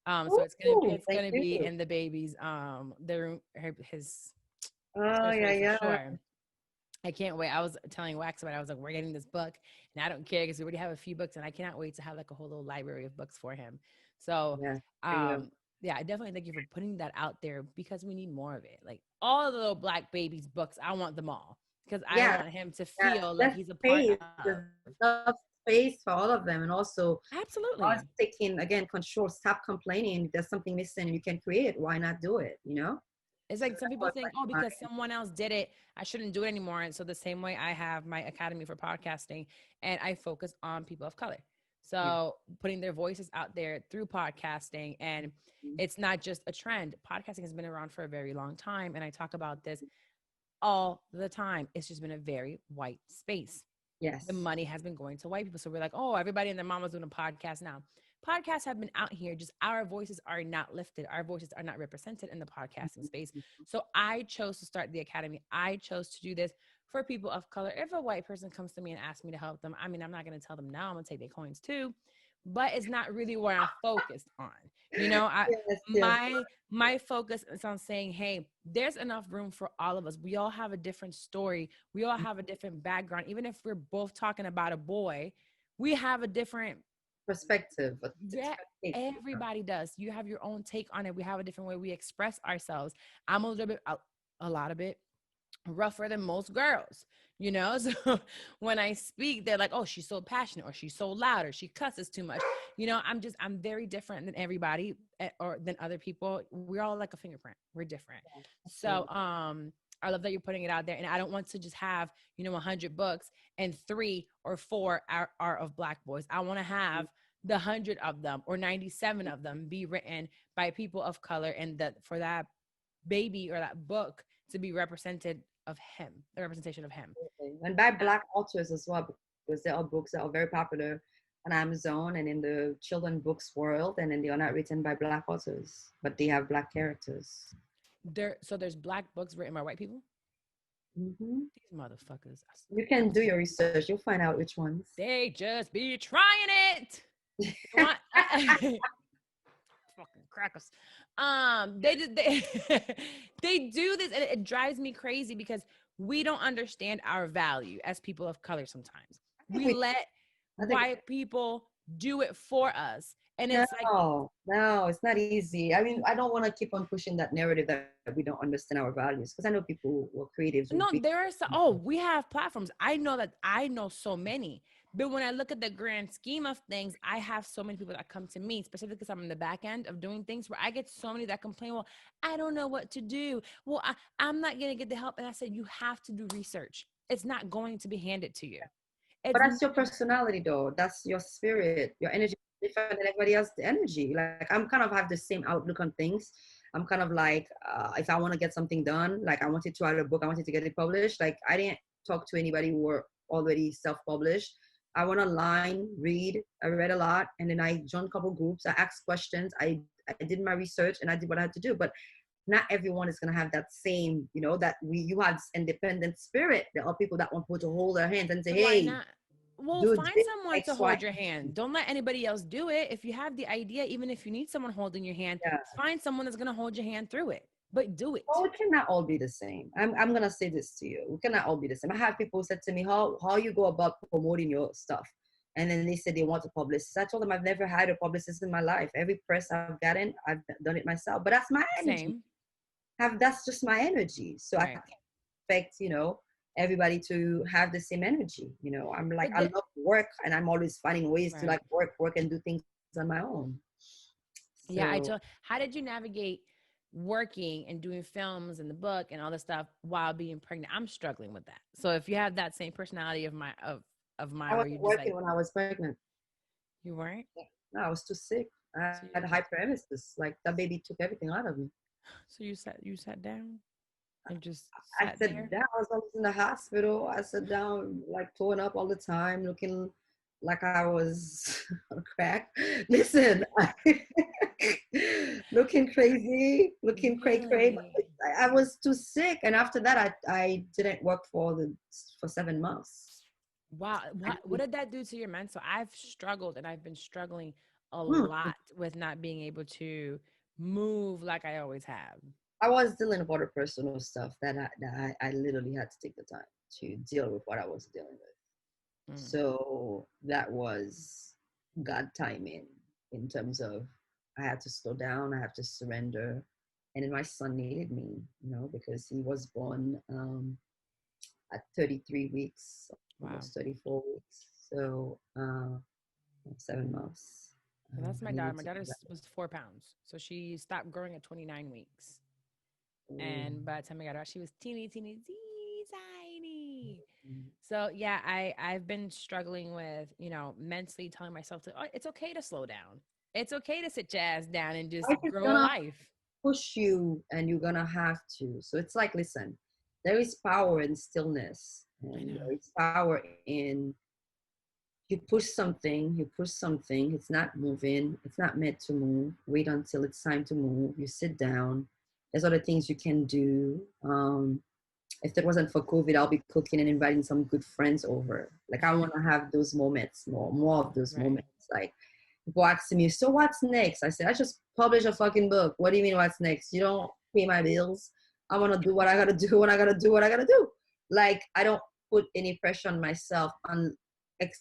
Speaker 2: So
Speaker 1: Ooh,
Speaker 2: it's
Speaker 1: thank
Speaker 2: gonna be
Speaker 1: you.
Speaker 2: in the baby's the room his
Speaker 1: Oh yeah,
Speaker 2: refrigerator for
Speaker 1: yeah.
Speaker 2: sure. I can't wait. I was telling Wax about it. I was like, we're getting this book, and I don't care because we already have a few books, and I cannot wait to have like a whole little library of books for him. So,
Speaker 1: Yeah, for you.
Speaker 2: um, yeah, I definitely thank you for putting that out there because we need more of it. Like all the little black babies' books, I want them all because I
Speaker 1: Yeah,
Speaker 2: want him to
Speaker 1: yeah.
Speaker 2: feel like
Speaker 1: There's
Speaker 2: he's a part
Speaker 1: space.
Speaker 2: of.
Speaker 1: There's enough space for all of them, and also us
Speaker 2: Absolutely.
Speaker 1: taking again control. Stop complaining. If there's something missing and you can create, why not do it? You know.
Speaker 2: It's
Speaker 1: So
Speaker 2: like some
Speaker 1: that's
Speaker 2: people
Speaker 1: what
Speaker 2: think, oh, because someone else did it, I shouldn't do it anymore. And so the same way I have my academy for podcasting and I focus on people of color.
Speaker 1: yeah.
Speaker 2: So putting their voices out there through podcasting. And it's not just a trend. Podcasting has been around for a very long time. And I talk about this all the time. It's just been a very white space. The
Speaker 1: Yes.
Speaker 2: money has been going to white people. So we're like, oh, everybody and their mama's doing a podcast now. Podcasts have been out here, just our voices are not lifted. Our voices are not represented in the podcasting space. So I chose to start the academy. I chose to do this for people of color. If a white person comes to me and asks me to help them, I mean, I'm not going to tell them no, I'm going to take their coins too, but it's not really where I'm focused on.
Speaker 1: Yes. Yes.
Speaker 2: My focus is on saying, hey, there's enough room for all of us. We all have a different story. We all have a different background. Even if we're both talking about a boy, we have a different,
Speaker 1: Perspective. A
Speaker 2: yeah,
Speaker 1: different take.
Speaker 2: everybody does. You have your own take on it. We have a different way we express ourselves. I'm a little bit, a lot of it rougher than most girls, so when I speak, they're like, oh, she's so passionate, or she's so loud, or she cusses too much. I'm very different than everybody, or than other people. We're all like a fingerprint. We're different. So
Speaker 1: Absolutely.
Speaker 2: I love that you're putting it out there, and I don't want to just have 100 books and 3 or 4 are of black boys. I want to have the 100 of them or 97 of them be written by people of color, and that for that baby or that book to be represented of him, the representation of him.
Speaker 1: And by Black authors as well, because there are books that are very popular on Amazon and in the children books world, and then they are not written by Black authors, but they have Black characters.
Speaker 2: There's black books written by white people.
Speaker 1: Hmm.
Speaker 2: These motherfuckers,
Speaker 1: You can do your research. You'll find out which ones.
Speaker 2: they just be trying it. Want, fucking crackers. They do this, and it drives me crazy because we don't understand our value as people of color. Sometimes
Speaker 1: I think
Speaker 2: we
Speaker 1: we.
Speaker 2: let
Speaker 1: I think
Speaker 2: white people do it for us, and it's like,
Speaker 1: no, it's not easy. I mean, I don't want to keep on pushing that narrative that we don't understand our values, because I know people who are creatives who
Speaker 2: no,
Speaker 1: be.
Speaker 2: there are so, oh, we have platforms. I know so many. But when I look at the grand scheme of things, I have so many people that come to me, specifically because I'm in the back end of doing things, where I get so many that complain, well, I don't know what to do. Well, I'm not going to get the help. And I said, you have to do research. It's not going to be handed to you.
Speaker 1: But
Speaker 2: It's
Speaker 1: that's your personality, though. That's your spirit. Your energy is different than everybody else's energy. Like I'm kind of have the same outlook on things. I'm kind of like, if I want to get something done, like I wanted to write a book, I wanted to get it published. Like I didn't talk to anybody who were already self-published. I went online, I read a lot, and then I joined a couple groups. I asked questions. I did my research and I did what I had to do. But not everyone is gonna have that same, that you have this independent spirit. There are people that want people to hold their hands and say,
Speaker 2: Why
Speaker 1: hey,
Speaker 2: not? Well,
Speaker 1: do
Speaker 2: find
Speaker 1: this
Speaker 2: someone to
Speaker 1: X, Y.
Speaker 2: hold your hand. Don't let anybody else do it. If you have the idea, even if you need someone holding your hand,
Speaker 1: Yeah.
Speaker 2: find someone that's going to hold your hand through it. But do it.
Speaker 1: Oh, we cannot all be the same. I'm gonna say this to you. We cannot all be the same. I have people who said to me, how you go about promoting your stuff? And then they said they want a publicist. I told them I've never had a publicist in my life. Every press I've gotten, I've done it myself. But that's my energy.
Speaker 2: Same.
Speaker 1: That's just my energy. So I
Speaker 2: Right.
Speaker 1: can't expect, everybody to have the same energy. I'm like,
Speaker 2: But
Speaker 1: I
Speaker 2: the,
Speaker 1: love work and I'm always finding ways to
Speaker 2: right.
Speaker 1: like work and do things on my own.
Speaker 2: Yeah,
Speaker 1: So
Speaker 2: how did you navigate working and doing films and the book and all this stuff while being pregnant? I'm struggling with that. So if you have that same personality of
Speaker 1: I
Speaker 2: mine where
Speaker 1: wasn't
Speaker 2: you're just
Speaker 1: working
Speaker 2: like,
Speaker 1: when I was pregnant.
Speaker 2: you weren't?
Speaker 1: No, I was too sick. I
Speaker 2: So
Speaker 1: had hyperemesis. Like that baby took everything out of me.
Speaker 2: you sat down and just
Speaker 1: I
Speaker 2: sat
Speaker 1: sat
Speaker 2: there.
Speaker 1: down. I was in the hospital. I sat down, like throwing up all the time, looking like I was on crack. Listen, looking crazy, looking cray.
Speaker 2: Really?
Speaker 1: I was too sick, and after that, I didn't work for 7 months.
Speaker 2: Wow.
Speaker 1: I,
Speaker 2: What did that do to your mental? I've struggled and I've been struggling a
Speaker 1: mm,
Speaker 2: lot with not being able to move like I always have.
Speaker 1: I was dealing with other personal stuff that I literally had to take the time to deal with what I was dealing with.
Speaker 2: Mm.
Speaker 1: So that was God timing in terms of I had to slow down, I have to surrender. And then my son needed me, because he was born at 33 weeks,
Speaker 2: Wow.
Speaker 1: almost 34 weeks. So 7 months.
Speaker 2: Yeah, that's my
Speaker 1: I
Speaker 2: daughter.
Speaker 1: needed
Speaker 2: My
Speaker 1: to
Speaker 2: daughter
Speaker 1: do that.
Speaker 2: was 4 pounds. So she stopped growing at 29 weeks.
Speaker 1: Ooh.
Speaker 2: And by the time I got her out, she was teeny, tiny. So yeah, I've been struggling with, mentally telling myself to, oh, it's okay to slow down. It's okay to sit your ass down and just
Speaker 1: Life is
Speaker 2: grow a
Speaker 1: gonna
Speaker 2: life.
Speaker 1: push you and you're gonna have to. So it's like, listen, there is power in stillness,
Speaker 2: I
Speaker 1: and
Speaker 2: know.
Speaker 1: there is power in you push something, it's not moving, it's not meant to move. Wait until it's time to move. You sit down. There's other things you can do. If it wasn't for COVID, I'll be cooking and inviting some good friends over. Like I want to have those moments, more of those
Speaker 2: Right.
Speaker 1: moments. Like people asking me, so what's next? I said, I just published a fucking book. What do you mean what's next? You don't pay my bills. I want to do what I gotta do when I gotta do what I gotta do. Like I don't put any pressure on myself on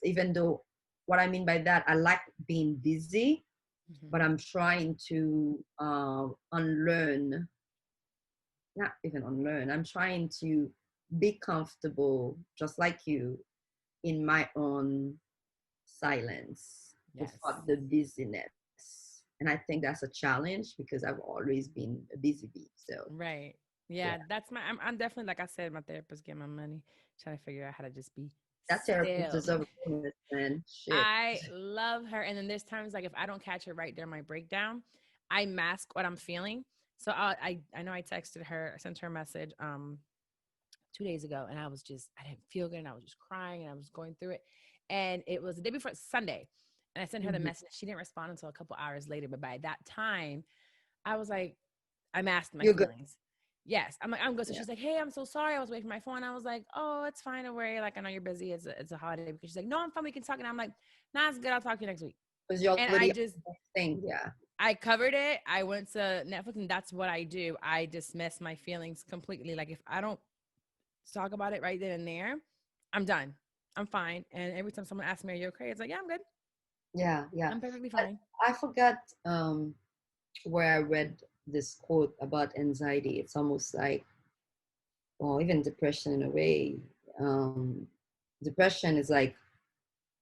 Speaker 1: even though what I mean by that, I like being busy,
Speaker 2: Mm-hmm.
Speaker 1: but I'm trying to unlearn, not even unlearn. I'm trying to be comfortable, just like you, in my own silence
Speaker 2: Yes.
Speaker 1: without the busyness. And I think that's a challenge because I've always been a busy bee. So
Speaker 2: Right.
Speaker 1: yeah,
Speaker 2: Yeah, I'm definitely, like I said, my therapist get my money, trying to figure out how to just be
Speaker 1: that therapist
Speaker 2: still.
Speaker 1: deserves a bonus, man. Shit.
Speaker 2: I love her. And then there's times like if I don't catch her right during my breakdown, I mask what I'm feeling. So I know I texted her, I sent her a message 2 days ago, and I didn't feel good, and I was just crying, and I was going through it, and it was the day before Sunday, and I sent her the
Speaker 1: Mhm.
Speaker 2: message. She didn't respond until a couple hours later, but by that time, I was like, I masked my
Speaker 1: You're good.
Speaker 2: feelings. Yes, I'm like, I'm good. So
Speaker 1: Yeah.
Speaker 2: she's like, hey, I'm so sorry. I was away from my phone. I was like, oh, it's fine. Don't worry. Like, I know you're busy. It's a holiday. Because she's like, no, I'm fine. We can talk. And I'm like, nah, it's good. I'll talk to you next week.
Speaker 1: Because you're
Speaker 2: And
Speaker 1: already thing. Yeah.
Speaker 2: I covered it. I went to Netflix, and that's what I do. I dismiss my feelings completely. Like, if I don't talk about it right then and there, I'm done. I'm fine. And every time someone asks me, are you okay? It's like, yeah, I'm good.
Speaker 1: Yeah. Yeah.
Speaker 2: I'm perfectly
Speaker 1: But
Speaker 2: fine.
Speaker 1: I forgot where I read this quote about anxiety. It's almost like, well, even depression in a way. Um, Depression is like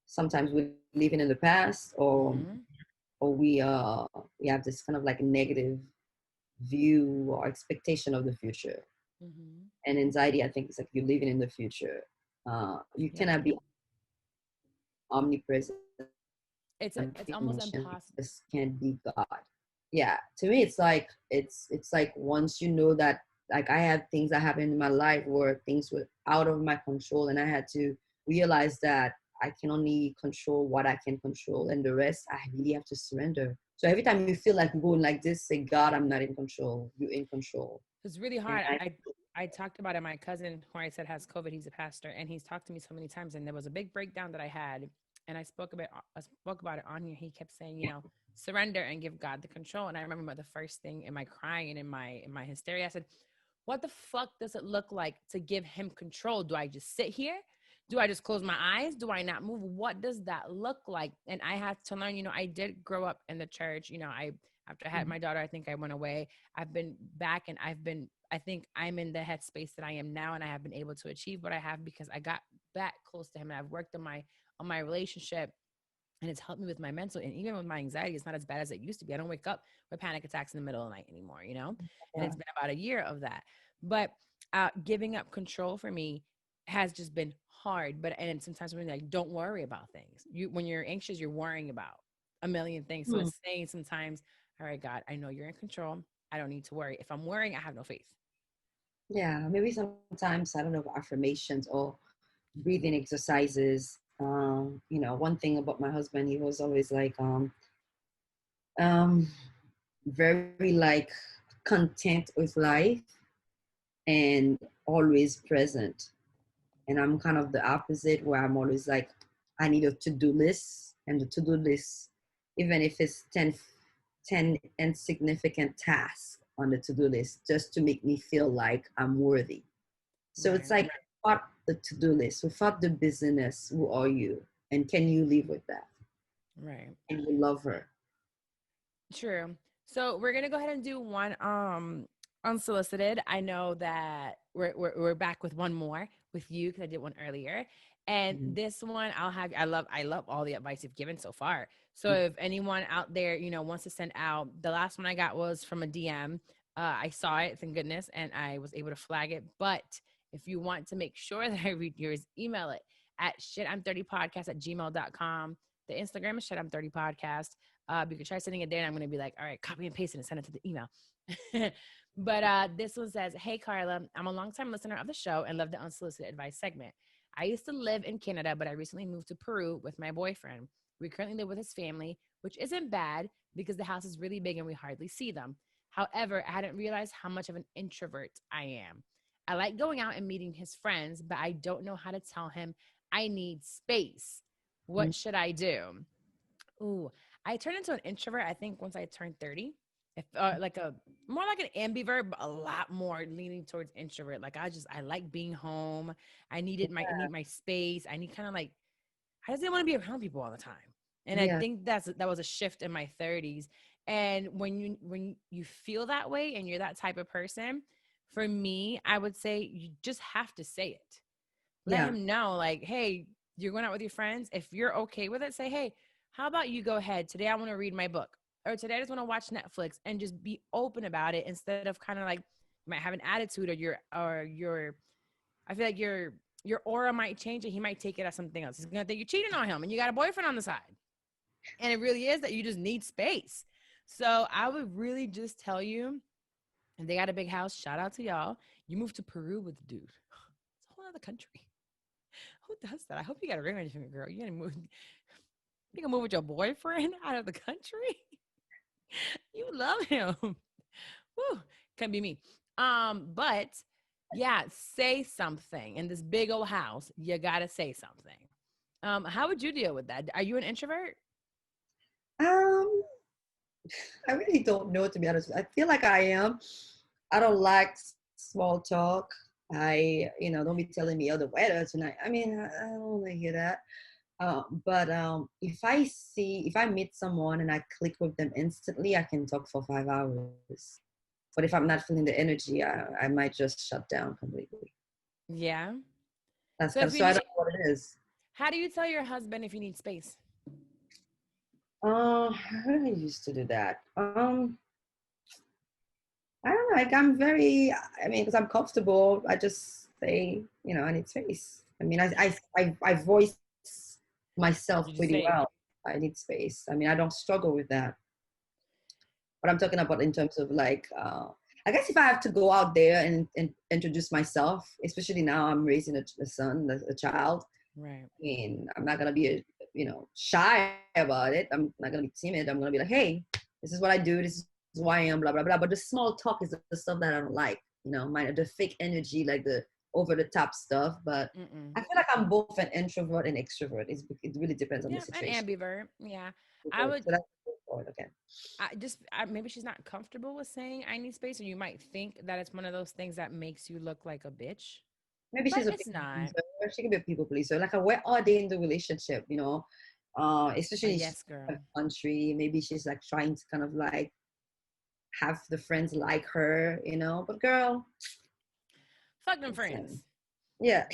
Speaker 1: sometimes we're living in the past,
Speaker 2: Mm-hmm.
Speaker 1: or we have this kind of like negative view or expectation of the future.
Speaker 2: Mm-hmm.
Speaker 1: And anxiety, I think, is like you're living in the future. You
Speaker 2: Yep.
Speaker 1: cannot be omnipresent,
Speaker 2: It's almost impossible.
Speaker 1: this can't be God. Yeah, to me it's like once you know that, like I had things that happened in my life where things were out of my control, and I had to realize that I can only control what I can control, and the rest I really have to surrender. So every time you feel like going like this, say, God, I'm not in control. You're in control.
Speaker 2: It's really
Speaker 1: And
Speaker 2: hard. I talked about it. My cousin, who I said has COVID, he's a pastor, and he's talked to me so many times. And there was a big breakdown that I had, and I spoke about it on here. He kept saying, surrender and give God the control. And I remember the first thing in my crying and in my hysteria, I said, "What the fuck does it look like to give Him control? Do I just sit here? Do I just close my eyes? Do I not move? What does that look like?" And I had to learn. I did grow up in the church. After I had my daughter, I think I went away. I've been back, and I think I'm in the headspace that I am now, and I have been able to achieve what I have because I got back close to Him, and I've worked on my relationship, and it's helped me with my mental, and even with my anxiety. It's not as bad as it used to be. I don't wake up with panic attacks in the middle of the night anymore, and
Speaker 1: yeah,
Speaker 2: it's been about a year of that. But giving up control for me has just been hard. And sometimes when like, don't worry about things. When you're anxious, you're worrying about a million things. So
Speaker 1: hmm.
Speaker 2: it's saying sometimes, all right, God, I know you're in control. I don't need to worry. If I'm worrying, I have no faith.
Speaker 1: Yeah, maybe sometimes, I don't know, affirmations or breathing exercises. One thing about my husband, he was always like, um, very like content with life and always present. And I'm kind of the opposite, where I'm always like, I need a to-do list, and the to-do list, even if it's 10 insignificant tasks on the to-do list, just to make me feel like I'm worthy. So it's
Speaker 2: Right.
Speaker 1: like, without the to-do list, without the busyness, who are you? And can you live with that?
Speaker 2: Right.
Speaker 1: And you love her.
Speaker 2: True. So we're gonna go ahead and do one unsolicited. I know that we're back with one more with you because I did one earlier. And
Speaker 1: Mhm.
Speaker 2: this one I love all the advice you've given so far. So if anyone out there, wants to send out, the last one I got was from a DM. I saw it, thank goodness, and I was able to flag it. But if you want to make sure that I read yours, email it at shitim30podcast@gmail.com. The Instagram is shitim30podcast. You can try sending it there, and I'm going to be like, all right, copy and paste it and send it to the email. But this one says, "Hey, Carla, I'm a longtime listener of the show and love the unsolicited advice segment. I used to live in Canada, but I recently moved to Peru with my boyfriend. We currently live with his family, which isn't bad because the house is really big and we hardly see them. However, I hadn't realized how much of an introvert I am. I like going out and meeting his friends, but I don't know how to tell him I need space. What should I do?" Ooh, I turned into an introvert, I think, once I turned 30. If like a more like an ambivert, but a lot more leaning towards introvert. Like I like being home. I need my space. I need kind of like I just didn't want to be around people all the time. And I
Speaker 1: Yeah,
Speaker 2: think that was a shift in my 30s. And when you feel that way and you're that type of person, for me, I would say you just have to say it. Let
Speaker 1: yeah,
Speaker 2: him know, like, hey, you're going out with your friends. If you're okay with it, say, hey, how about you go ahead? Today I want to read my book. Or today I just want to watch Netflix, and just be open about it instead of kind of like you might have an attitude, or I feel like your aura might change and he might take it as something else. He's gonna think you're cheating on him and you got a boyfriend on the side. And it really is that you just need space. So I would really just tell you, if they got a big house, shout out to y'all. You moved to Peru with the dude. It's a whole other country. Who does that? I hope you got a ring on your finger, girl. You gonna move with your boyfriend out of the country? You love him. Woo, can't be me. But yeah, say something. In this big old house, you gotta say something. How would you deal with that? Are you an introvert?
Speaker 1: um, I really don't know, to be honest. I feel like I am. I don't like small talk. Don't be telling me, oh, the weather tonight. I mean, I don't want to hear that. But if I meet someone and I click with them instantly, I can talk for 5 hours. But if I'm not feeling the energy, I might just shut down completely.
Speaker 2: Yeah.
Speaker 1: That's
Speaker 2: So if you
Speaker 1: so I don't
Speaker 2: need,
Speaker 1: know what it is.
Speaker 2: how do you tell your husband if you need space?
Speaker 1: How did I used to do that? I don't know. Like I'm very. I mean, because I'm comfortable, I just say, I need space. I mean, I voice myself
Speaker 2: You just
Speaker 1: pretty
Speaker 2: say it.
Speaker 1: well. I need space. I mean, I don't struggle with that. But I'm talking about in terms of like, I guess if I have to go out there and introduce myself, especially now I'm raising a son, a child,
Speaker 2: Right.
Speaker 1: I mean, I'm not gonna be, shy about it. I'm not gonna be timid. I'm gonna be like, hey, this is what I do. This is who I am. Blah blah blah. But the small talk is the stuff that I don't like. The fake energy, like the over the top stuff. But I
Speaker 2: Mm-mm.
Speaker 1: feel like I'm both an introvert and extrovert. It really depends on the
Speaker 2: Yeah, an
Speaker 1: situation.
Speaker 2: ambivert. Yeah. I
Speaker 1: So
Speaker 2: would
Speaker 1: that's okay.
Speaker 2: maybe she's not comfortable with saying I need space, or you might think that it's one of those things that makes you look like a bitch,
Speaker 1: Maybe
Speaker 2: but
Speaker 1: she's a
Speaker 2: it's
Speaker 1: people
Speaker 2: not.
Speaker 1: pleaser. She can be a people pleaser. Like, where are they in the relationship?
Speaker 2: A
Speaker 1: Especially in
Speaker 2: yes
Speaker 1: a
Speaker 2: girl.
Speaker 1: country. Maybe she's like trying to kind of like have the friends like her. But girl,
Speaker 2: Fuck them
Speaker 1: listen,
Speaker 2: friends.
Speaker 1: yeah,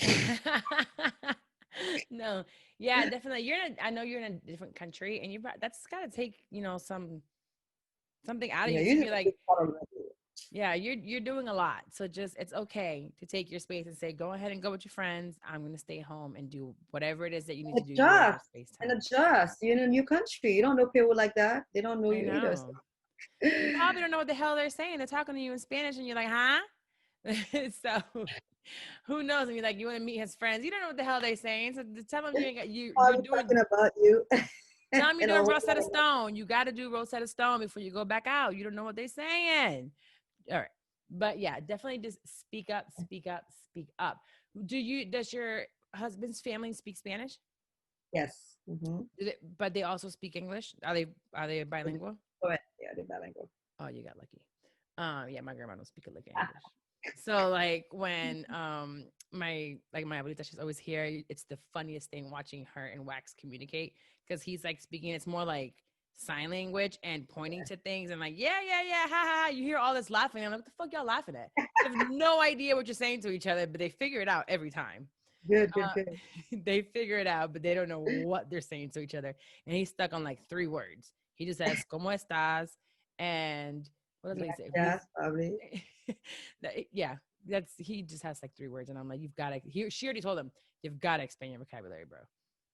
Speaker 2: No, yeah, definitely. I know you're in a different country, and that's got to take something out of
Speaker 1: yeah.
Speaker 2: you to
Speaker 1: You're
Speaker 2: be
Speaker 1: just a big
Speaker 2: like,
Speaker 1: part of it.
Speaker 2: yeah, you're doing a lot. So just it's okay to take your space and say, go ahead and go with your friends. I'm gonna stay home and do whatever it is that you need to do. Your
Speaker 1: Adjust
Speaker 2: space
Speaker 1: and
Speaker 2: time.
Speaker 1: adjust. You're in a new country. You don't know people like that. They don't know
Speaker 2: I
Speaker 1: you either.
Speaker 2: know. You probably don't know what the hell they're saying. They're talking to you in Spanish, and you're like, huh? So who knows? And you're like, you want to meet his friends? You don't know what the hell they're saying. So tell them you ain't got you're
Speaker 1: Probably
Speaker 2: doing.
Speaker 1: talking about you.
Speaker 2: Tell them you're
Speaker 1: and
Speaker 2: doing
Speaker 1: all
Speaker 2: Rosetta Stone. You got to do Rosetta Stone before you go back out. You don't know what they're saying. All right. But yeah, definitely just speak up, speak up, speak up. Does your husband's family speak Spanish?
Speaker 1: Yes. Mm-hmm.
Speaker 2: But they also speak English? Are they bilingual?
Speaker 1: Correct. Yeah, they're bilingual.
Speaker 2: Oh, you got lucky. Yeah, my grandma don't speak a lick of English. So like when my abuelita, she's always here. It's the funniest thing watching her and Wax communicate because he's like speaking. It's more like sign language and pointing to things and like yeah ha ha. Ha. You hear all this laughing. I'm like, what the fuck y'all laughing at? They have no idea what you're saying to each other, but they figure it out every time.
Speaker 1: Good, good,
Speaker 2: Uh,
Speaker 1: good.
Speaker 2: they figure it out, but they don't know what they're saying to each other. And he's stuck on like 3 words. He just says "Cómo estás?" and what else did he say? Who?
Speaker 1: Yes, probably.
Speaker 2: Yeah, that's he just has like 3 words, and I'm like, you've got to. She already told him you've got to expand your vocabulary, bro.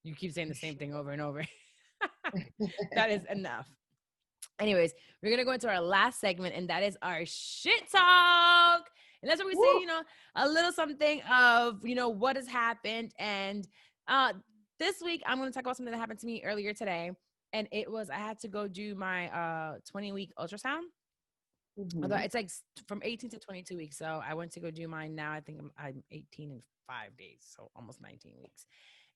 Speaker 2: You keep saying the same thing over and over. That is enough. Anyways, we're gonna go into our last segment, and that is our shit talk. And that's where we say,
Speaker 1: Woo!
Speaker 2: a little something of, what has happened. And uh this week I'm gonna talk about something that happened to me earlier today. And it was I had to go do my 20-week ultrasound. Although
Speaker 1: Mm-hmm.
Speaker 2: it's like from 18 to 22 weeks. So I went to go do mine now. I think I'm 18 in 5 days, so almost 19 weeks.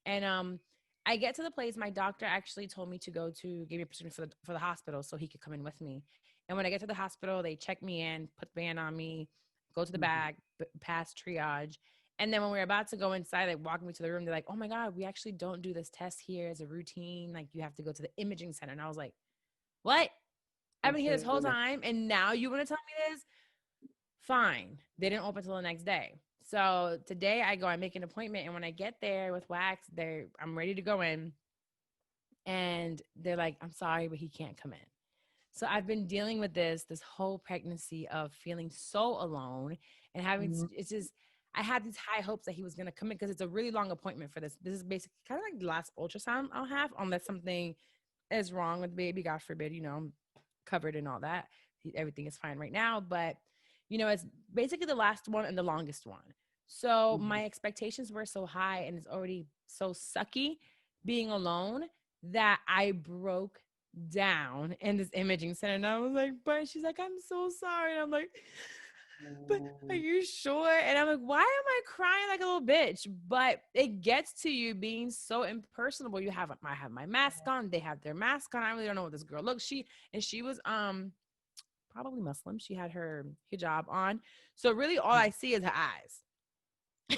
Speaker 2: And I get to the place. My doctor actually told me to go to give me a prescription for the hospital so he could come in with me. And when I get to the hospital, they check me in, put the band on me, go to the
Speaker 1: Mm-hmm.
Speaker 2: bag, pass triage. And then when we are about to go inside, like walking me to the room, they're like, "Oh my God, we actually don't do this test here as a routine. Like you have to go to the imaging center." And I was like, "What? I've been here this whole
Speaker 1: Absolutely.
Speaker 2: time, and now you want to tell me this?" Fine. They didn't open until the next day. So today I go, I make an appointment, and when I get there with Wax, I'm ready to go in, and they're like, "I'm sorry, but he can't come in." So I've been dealing with this whole pregnancy of feeling so alone and having
Speaker 1: Mm-hmm.
Speaker 2: it's just I had these high hopes that he was gonna come in because it's a really long appointment for this. This is basically kind of like the last ultrasound I'll have unless something is wrong with the baby, God forbid, I'm covered and all that. Everything is fine right now, but it's basically the last one and the longest one. So
Speaker 1: Mm-hmm.
Speaker 2: my expectations were so high and it's already so sucky being alone that I broke down in this imaging center. And I was like, but she's like, "I'm so sorry." And I'm like, "But are you sure?" And I'm like, why am I crying like a little bitch? But it gets to you being so impersonable. I have my mask on, they have their mask on. I really don't know what this girl looks. She was probably Muslim. She had her hijab on. So really all I see is her eyes.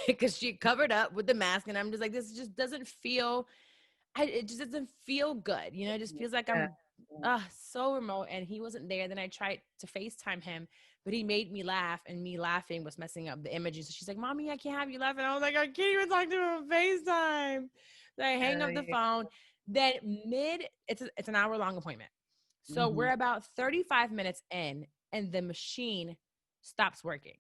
Speaker 2: Because she covered up with the mask, and I'm just like, this just doesn't feel it just doesn't feel good. It just feels like
Speaker 1: Yeah.
Speaker 2: I'm so remote, and he wasn't there. Then I tried to FaceTime him, but he made me laugh, and me laughing was messing up the images. So she's like, "Mommy, I can't have you laughing." I was like, "I can't even talk to him on FaceTime." So I hang up the
Speaker 1: Yeah.
Speaker 2: phone. Then it's an hour-long appointment. So
Speaker 1: Mm-hmm.
Speaker 2: we're about 35 minutes in, and the machine stops working.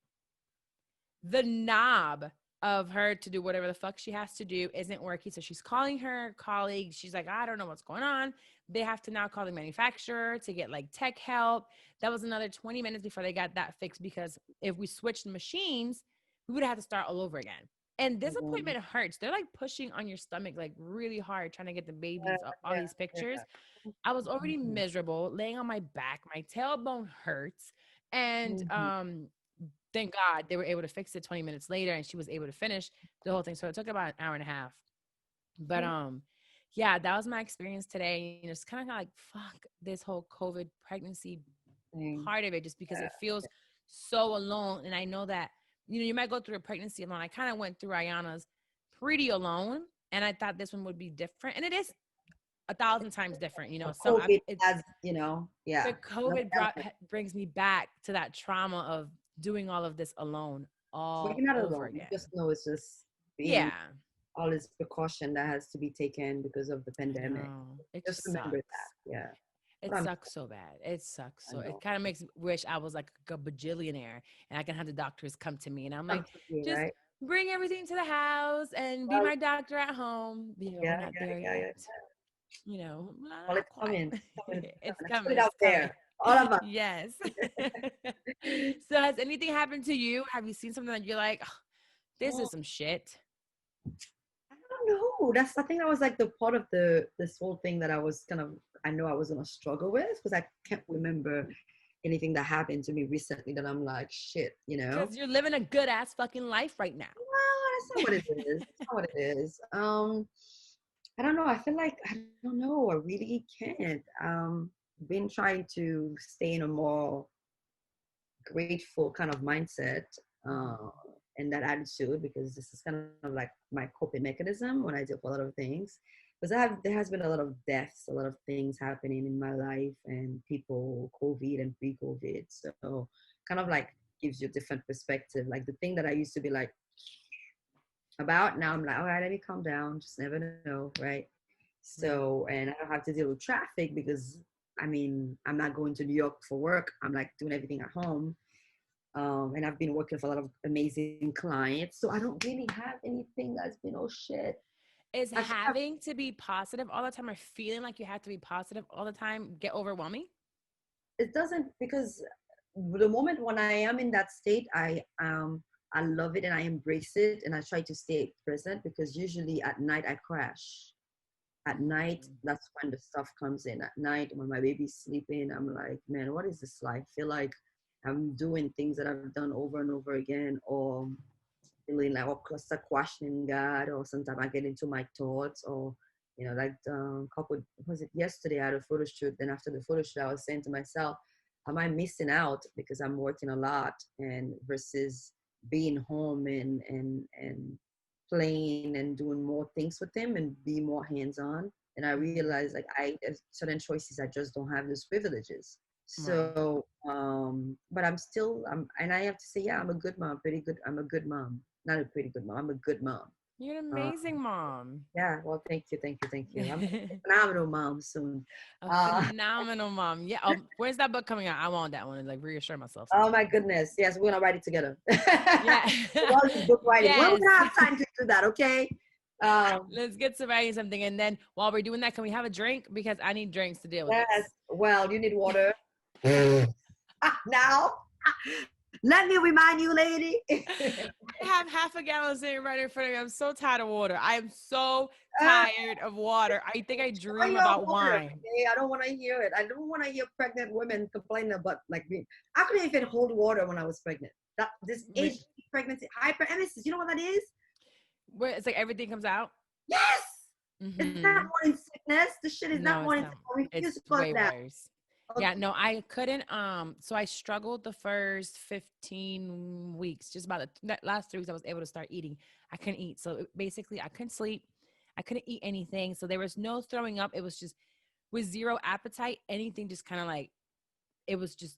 Speaker 2: The knob of her to do whatever the fuck she has to do isn't working. So she's calling her colleague. She's like, "I don't know what's going on." They have to now call the manufacturer to get like tech help. That was another 20 minutes before they got that fixed because if we switched machines, we would have to start all over again. And this
Speaker 1: Mhm.
Speaker 2: appointment hurts. They're like pushing on your stomach like really hard, trying to get the
Speaker 1: Yeah,
Speaker 2: babies, all
Speaker 1: yeah,
Speaker 2: these pictures.
Speaker 1: yeah.
Speaker 2: I was already
Speaker 1: Mhm.
Speaker 2: miserable, laying on my back. My tailbone hurts. And
Speaker 1: Mhm.
Speaker 2: thank God they were able to fix it 20 minutes later and she was able to finish the whole thing. So it took about an hour and a half. But
Speaker 1: Yeah.
Speaker 2: yeah, that was my experience today. You know, it's kind of like fuck this whole COVID pregnancy
Speaker 1: Thing.
Speaker 2: part of it just because
Speaker 1: Yeah.
Speaker 2: it feels so alone. And I know that, you know, you might go through a pregnancy alone. I kind of went through Ayana's pretty alone. And I thought this one would be different. And it is 1,000 times different, you know. So
Speaker 1: COVID
Speaker 2: it,
Speaker 1: has, you know, yeah.
Speaker 2: but
Speaker 1: No
Speaker 2: COVID
Speaker 1: doubt.
Speaker 2: brings me back to that trauma of doing all of this alone
Speaker 1: But
Speaker 2: all
Speaker 1: you're not
Speaker 2: over
Speaker 1: alone. You
Speaker 2: again.
Speaker 1: just know it's just being
Speaker 2: Yeah,
Speaker 1: all this precaution that has to be taken because of the
Speaker 2: I
Speaker 1: pandemic.
Speaker 2: know. It
Speaker 1: Just
Speaker 2: just
Speaker 1: remember that.
Speaker 2: sucks.
Speaker 1: Yeah.
Speaker 2: It
Speaker 1: But I'm
Speaker 2: sucks so bad. It sucks.
Speaker 1: I
Speaker 2: So it
Speaker 1: know.
Speaker 2: kind of makes me wish I was like a bajillionaire and I can have the doctors come to me and I'm
Speaker 1: Come
Speaker 2: like,
Speaker 1: to you,
Speaker 2: just
Speaker 1: right?
Speaker 2: bring everything to the house and be
Speaker 1: Well,
Speaker 2: my doctor at home. Yeah, we're
Speaker 1: yeah,
Speaker 2: not
Speaker 1: yeah,
Speaker 2: there
Speaker 1: yeah,
Speaker 2: yet.
Speaker 1: yeah.
Speaker 2: You know,
Speaker 1: Well,
Speaker 2: not
Speaker 1: it's
Speaker 2: quite.
Speaker 1: coming. It's coming. It's
Speaker 2: It's
Speaker 1: coming. I put
Speaker 2: coming.
Speaker 1: it out
Speaker 2: It's coming.
Speaker 1: there. All of us.
Speaker 2: Yes. So has anything happened to you? Have you seen something that you're like, "Ugh, this
Speaker 1: Mm,
Speaker 2: is some shit?
Speaker 1: I don't know. I think that was like the part of this whole thing that I was kind of I know I was gonna struggle with because I can't remember anything that happened to me recently that I'm like shit, you know.
Speaker 2: Because you're living a good ass fucking life right now.
Speaker 1: Well, that's not what it is. That's not what it is. I don't know. I feel like I don't know. I really can't. Been trying to stay in a more grateful kind of mindset
Speaker 2: Mhm.
Speaker 1: uh, and that attitude because this is kind of like my coping mechanism when I deal with a lot of things. Because there has been a lot of deaths, a lot of things happening in my life, and people, COVID and pre-COVID. So, kind of like gives you a different perspective. Like the thing that I used to be like about, now I'm like, all right, let me calm down. Just never know, right?
Speaker 2: Right.
Speaker 1: So, and I don't have to deal with traffic because I mean, I'm not going to New York for work. I'm like doing everything at home and I've been working for a lot of amazing clients. So I don't really have anything that's been oh shit.
Speaker 2: Is
Speaker 1: I should have,
Speaker 2: having to be positive all the time or feeling like you have to be positive all the time get overwhelming?
Speaker 1: it doesn't because the moment when I am in that state, I love it and I embrace it and I try to stay present because usually at night I crash. At night,
Speaker 2: Mm.
Speaker 1: that's when the stuff comes in. At night, when my baby's sleeping, I'm like, man, what is this life? I feel like I'm doing things that I've done over and over again, or feeling like or cluster questioning God, or sometimes I get into my thoughts, or like couple was it yesterday I had a photo shoot. Then after the photo shoot, I was saying to myself, am I missing out because I'm working a lot and versus being home and playing and doing more things with them and be more hands-on. And I
Speaker 2: Mhm.
Speaker 1: realized like there's certain choices I just don't have those privileges.
Speaker 2: Right.
Speaker 1: So but and I have to say, yeah, I'm a good mom, pretty good. I'm a good mom, not a pretty good mom. I'm a good mom.
Speaker 2: You're an
Speaker 1: Uh,
Speaker 2: amazing mom.
Speaker 1: yeah, well, thank you, thank you, thank you. I'm gonna be a phenomenal mom soon.
Speaker 2: A
Speaker 1: Uh,
Speaker 2: phenomenal mom. Yeah. When's that book coming out? I want that one to like reassure myself
Speaker 1: oh my
Speaker 2: sometime.
Speaker 1: goodness, yes, we're gonna write it together.
Speaker 2: Yeah.
Speaker 1: All this book writing. When we
Speaker 2: Yes.
Speaker 1: gonna have time to do that? Okay. Um,
Speaker 2: Let's get to writing something. And then while we're doing that, can we have a drink? Because I need drinks to deal with
Speaker 1: yes.
Speaker 2: this.
Speaker 1: Well, you need water now. Let me remind you, lady.
Speaker 2: I have half a gallon sitting right in front of me. I'm so tired of water. I am so
Speaker 1: uh,
Speaker 2: tired of water. I think I
Speaker 1: Enjoy
Speaker 2: dream
Speaker 1: your
Speaker 2: about
Speaker 1: water.
Speaker 2: wine.
Speaker 1: Okay? I don't want to hear it. I don't want to hear pregnant women complaining about like me. I couldn't even hold water when I was pregnant. That this age pregnancy, hyperemesis. You know what that is?
Speaker 2: Where it's like everything comes out.
Speaker 1: Yes. It's not
Speaker 2: Hmm.
Speaker 1: morning sickness. This shit is
Speaker 2: No,
Speaker 1: not
Speaker 2: it's
Speaker 1: morning
Speaker 2: not.
Speaker 1: sickness. I refuse
Speaker 2: It's
Speaker 1: to call it
Speaker 2: way
Speaker 1: that.
Speaker 2: worse.
Speaker 1: Okay.
Speaker 2: Yeah, no, I couldn't. So I struggled the first 15 weeks. Just about the last 3 weeks, I was able to start eating. I couldn't eat. So basically, I couldn't sleep. I couldn't eat anything. So there was no throwing up. It was just with zero appetite. Anything just kind of like, it was just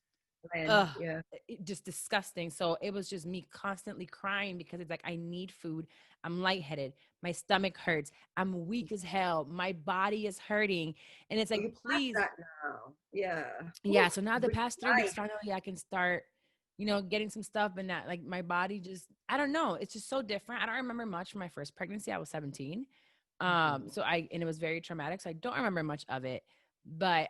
Speaker 1: And
Speaker 2: ugh,
Speaker 1: yeah.
Speaker 2: just disgusting. So it was just me constantly crying because it's like I need food. I'm lightheaded. My stomach hurts. I'm weak as hell. My body is hurting. And it's
Speaker 1: Oh,
Speaker 2: like,
Speaker 1: you passed
Speaker 2: please.
Speaker 1: that now. Yeah.
Speaker 2: Yeah.
Speaker 1: Whew.
Speaker 2: So now the
Speaker 1: Breathe
Speaker 2: past 3 weeks,
Speaker 1: life.
Speaker 2: finally I can start, getting some stuff and that like my body just, I don't know. It's just so different. I don't remember much from my first pregnancy. I was 17.
Speaker 1: Mhm.
Speaker 2: And it was very traumatic. So I don't remember much of it. But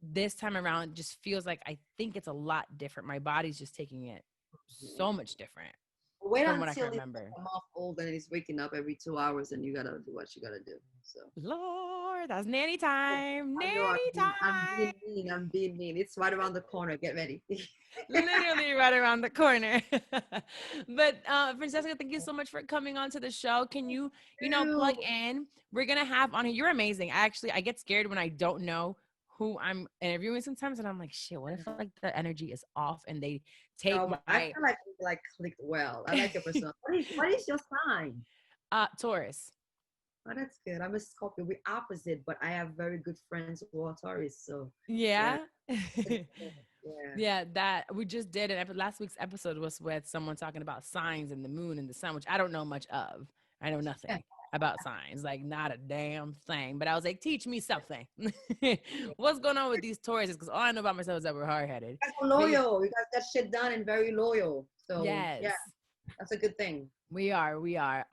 Speaker 2: this time around, it just feels like I think it's a lot different. My body's just taking it so much different.
Speaker 1: wait
Speaker 2: from what I can
Speaker 1: until he's
Speaker 2: remember.
Speaker 1: a month old and he's waking up every 2 hours, and you gotta do what you gotta do. So
Speaker 2: Lord, that's nanny time.
Speaker 1: I know
Speaker 2: Nanny
Speaker 1: I'm being
Speaker 2: time.
Speaker 1: mean. I'm being mean. It's right around the corner. Get ready.
Speaker 2: Literally right around the corner. But Francesca, thank you so much for coming on to the show. Can you, plug in? We're gonna have on here. You're amazing. I get scared when I don't know who I'm interviewing sometimes, and I'm like, shit, what if like the energy is off and they take
Speaker 1: No, I
Speaker 2: my
Speaker 1: feel like we like clicked well. I like your personality. What is your sign?
Speaker 2: Taurus?
Speaker 1: Oh, that's good. I'm a Scorpio. We're opposite, but I have very good friends who are Taurus. So yeah,
Speaker 2: Yeah.
Speaker 1: yeah.
Speaker 2: Yeah, that we just did it. Last week's episode was with someone talking about signs and the moon and the sun, which I don't know much of. I know nothing about signs, like not a damn thing. But I was like, teach me something. What's going on with these Tauruses? Because all I know about myself is that we're hard headed.
Speaker 1: You guys are loyal. You guys get shit done and very loyal. So
Speaker 2: Yes,
Speaker 1: yeah, that's a good thing.
Speaker 2: we are. We are.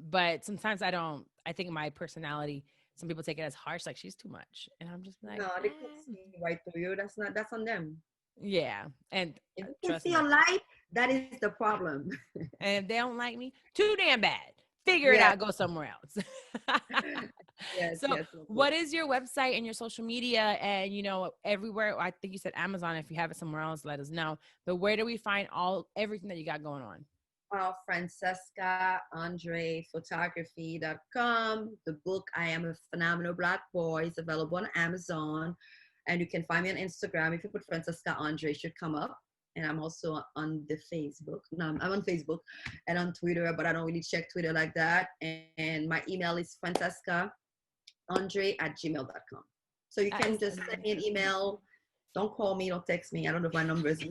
Speaker 2: But sometimes I don't. I think my personality. Some people take it as harsh, like she's too much, and I'm just like,
Speaker 1: No, they can see right through you. That's on them.
Speaker 2: yeah. And
Speaker 1: If you can
Speaker 2: trust
Speaker 1: see
Speaker 2: me,
Speaker 1: your light, that is the problem.
Speaker 2: and if they don't like me, too damn bad. Figure it
Speaker 1: Yeah.
Speaker 2: out, go somewhere else.
Speaker 1: Yes,
Speaker 2: So,
Speaker 1: yes, yes, yes.
Speaker 2: what is your website and your social media? And everywhere. I think you said Amazon. If you have it somewhere else, let us know. But where do we find everything that you got going on?
Speaker 1: Francesca Andre photography.com. The book I Am a Phenomenal Black Boy is available on Amazon. And you can find me on Instagram. If you put Francesca Andre, it should come up. And I'm also on the Facebook. No, I'm on Facebook and on Twitter, but I don't really check Twitter like that. And my email is francescaandre@gmail.com. So you
Speaker 2: That
Speaker 1: can
Speaker 2: is
Speaker 1: just send me an email. Don't call me, don't text me. I don't know if my number is.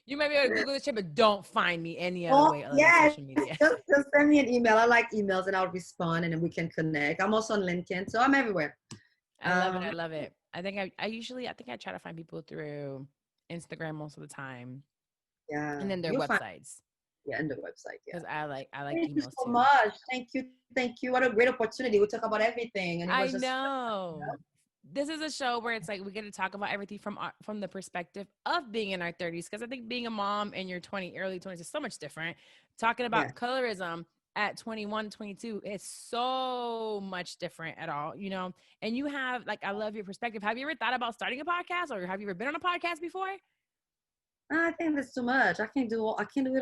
Speaker 2: You might be able to Google this shit, but don't find me any other
Speaker 1: Oh,
Speaker 2: way other than
Speaker 1: yes.
Speaker 2: social media.
Speaker 1: Just send me an email. I like emails and I'll respond and then we can connect. I'm also on LinkedIn, so I'm everywhere.
Speaker 2: I love it. I love it. I think I think I try to find people through Instagram most of the time,
Speaker 1: Yeah,
Speaker 2: and then their
Speaker 1: you'll find,
Speaker 2: websites
Speaker 1: yeah, in the website. Yeah.
Speaker 2: because I like
Speaker 1: Thank you
Speaker 2: emails
Speaker 1: so
Speaker 2: too.
Speaker 1: much. Thank you. Thank you. What a great opportunity. We talk about everything and it
Speaker 2: I
Speaker 1: was just,
Speaker 2: know. This is a show where it's like we get to talk about everything from the perspective of being in our 30s, because I think being a mom in your early 20s is so much different. Talking
Speaker 1: yeah.
Speaker 2: about colorism at 21, 22 is so much different at all, and you have, like, I love your perspective. Have you ever thought about starting a podcast, or have you ever been on a podcast before?
Speaker 1: I think that's too much. I can't do it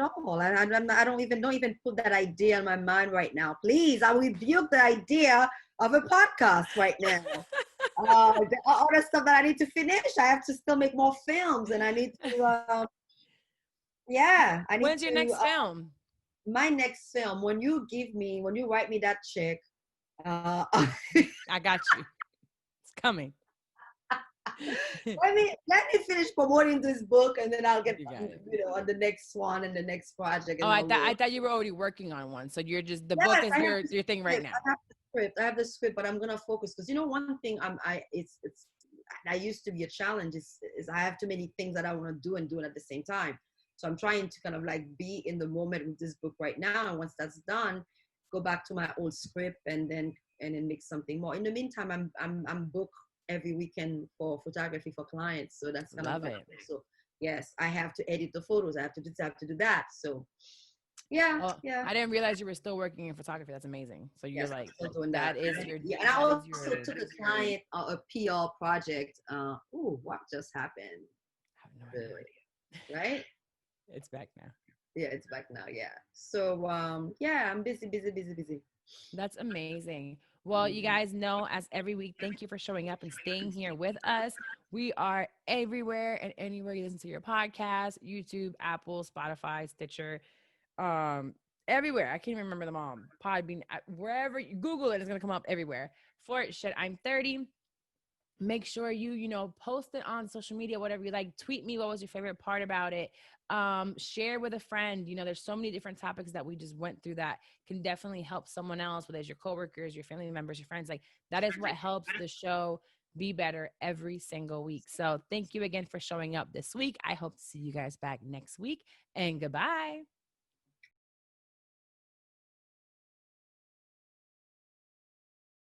Speaker 1: all. I don't even put that idea in my mind right now. Please, I rebuke the idea of a podcast right now. The other stuff that I need to finish. I have to still make more films, and I need to. Yeah, I need
Speaker 2: When's your
Speaker 1: to.
Speaker 2: next film?
Speaker 1: My next film. When you write me that check. Uh,
Speaker 2: I got you. It's coming.
Speaker 1: let me finish promoting this book, and then I'll get
Speaker 2: You got it.
Speaker 1: on the next one and the next project,
Speaker 2: Oh,
Speaker 1: and
Speaker 2: I
Speaker 1: I'll
Speaker 2: thought
Speaker 1: roll.
Speaker 2: I thought you were already working on one. So you're just, the book
Speaker 1: Yes,
Speaker 2: is
Speaker 1: I have
Speaker 2: your thing right now.
Speaker 1: I have the script, but I'm gonna focus because one thing it's I used to be a challenge is I have too many things that I want to do and doing at the same time. So I'm trying to kind of like be in the moment with this book right now. And once that's done, go back to my old script and then make something more. In the meantime, I'm booked every weekend for photography for clients. So that's kind of
Speaker 2: Love
Speaker 1: like,
Speaker 2: it.
Speaker 1: so yes, I have to edit the photos. I have to do that. So yeah,
Speaker 2: Oh,
Speaker 1: yeah.
Speaker 2: I didn't realize you were still working in photography. That's amazing. So you're
Speaker 1: Yes, I'm
Speaker 2: like,
Speaker 1: still doing
Speaker 2: that
Speaker 1: that.
Speaker 2: is your,
Speaker 1: Yeah, and I
Speaker 2: that is
Speaker 1: also
Speaker 2: your,
Speaker 1: took a client a PR project. What just happened?
Speaker 2: I have no
Speaker 1: The,
Speaker 2: idea.
Speaker 1: right?
Speaker 2: It's back now.
Speaker 1: Yeah, it's back now. Yeah. So yeah, I'm busy, busy, busy, busy.
Speaker 2: That's amazing. Well, you guys know, as every week, thank you for showing up and staying here with us. We are everywhere and anywhere you listen to your podcast: YouTube, Apple, Spotify, Stitcher, everywhere. I can't even remember them all. Podbean, wherever you Google it, it's gonna come up everywhere. For shit, I'm 30. Make sure you post it on social media, whatever you like. Tweet me what was your favorite part about it. Share with a friend. There's so many different topics that we just went through that can definitely help someone else, whether it's your coworkers, your family members, your friends. Like, that is what helps the show be better every single week. So thank you again for showing up this week. I hope to see you guys back next week, and goodbye.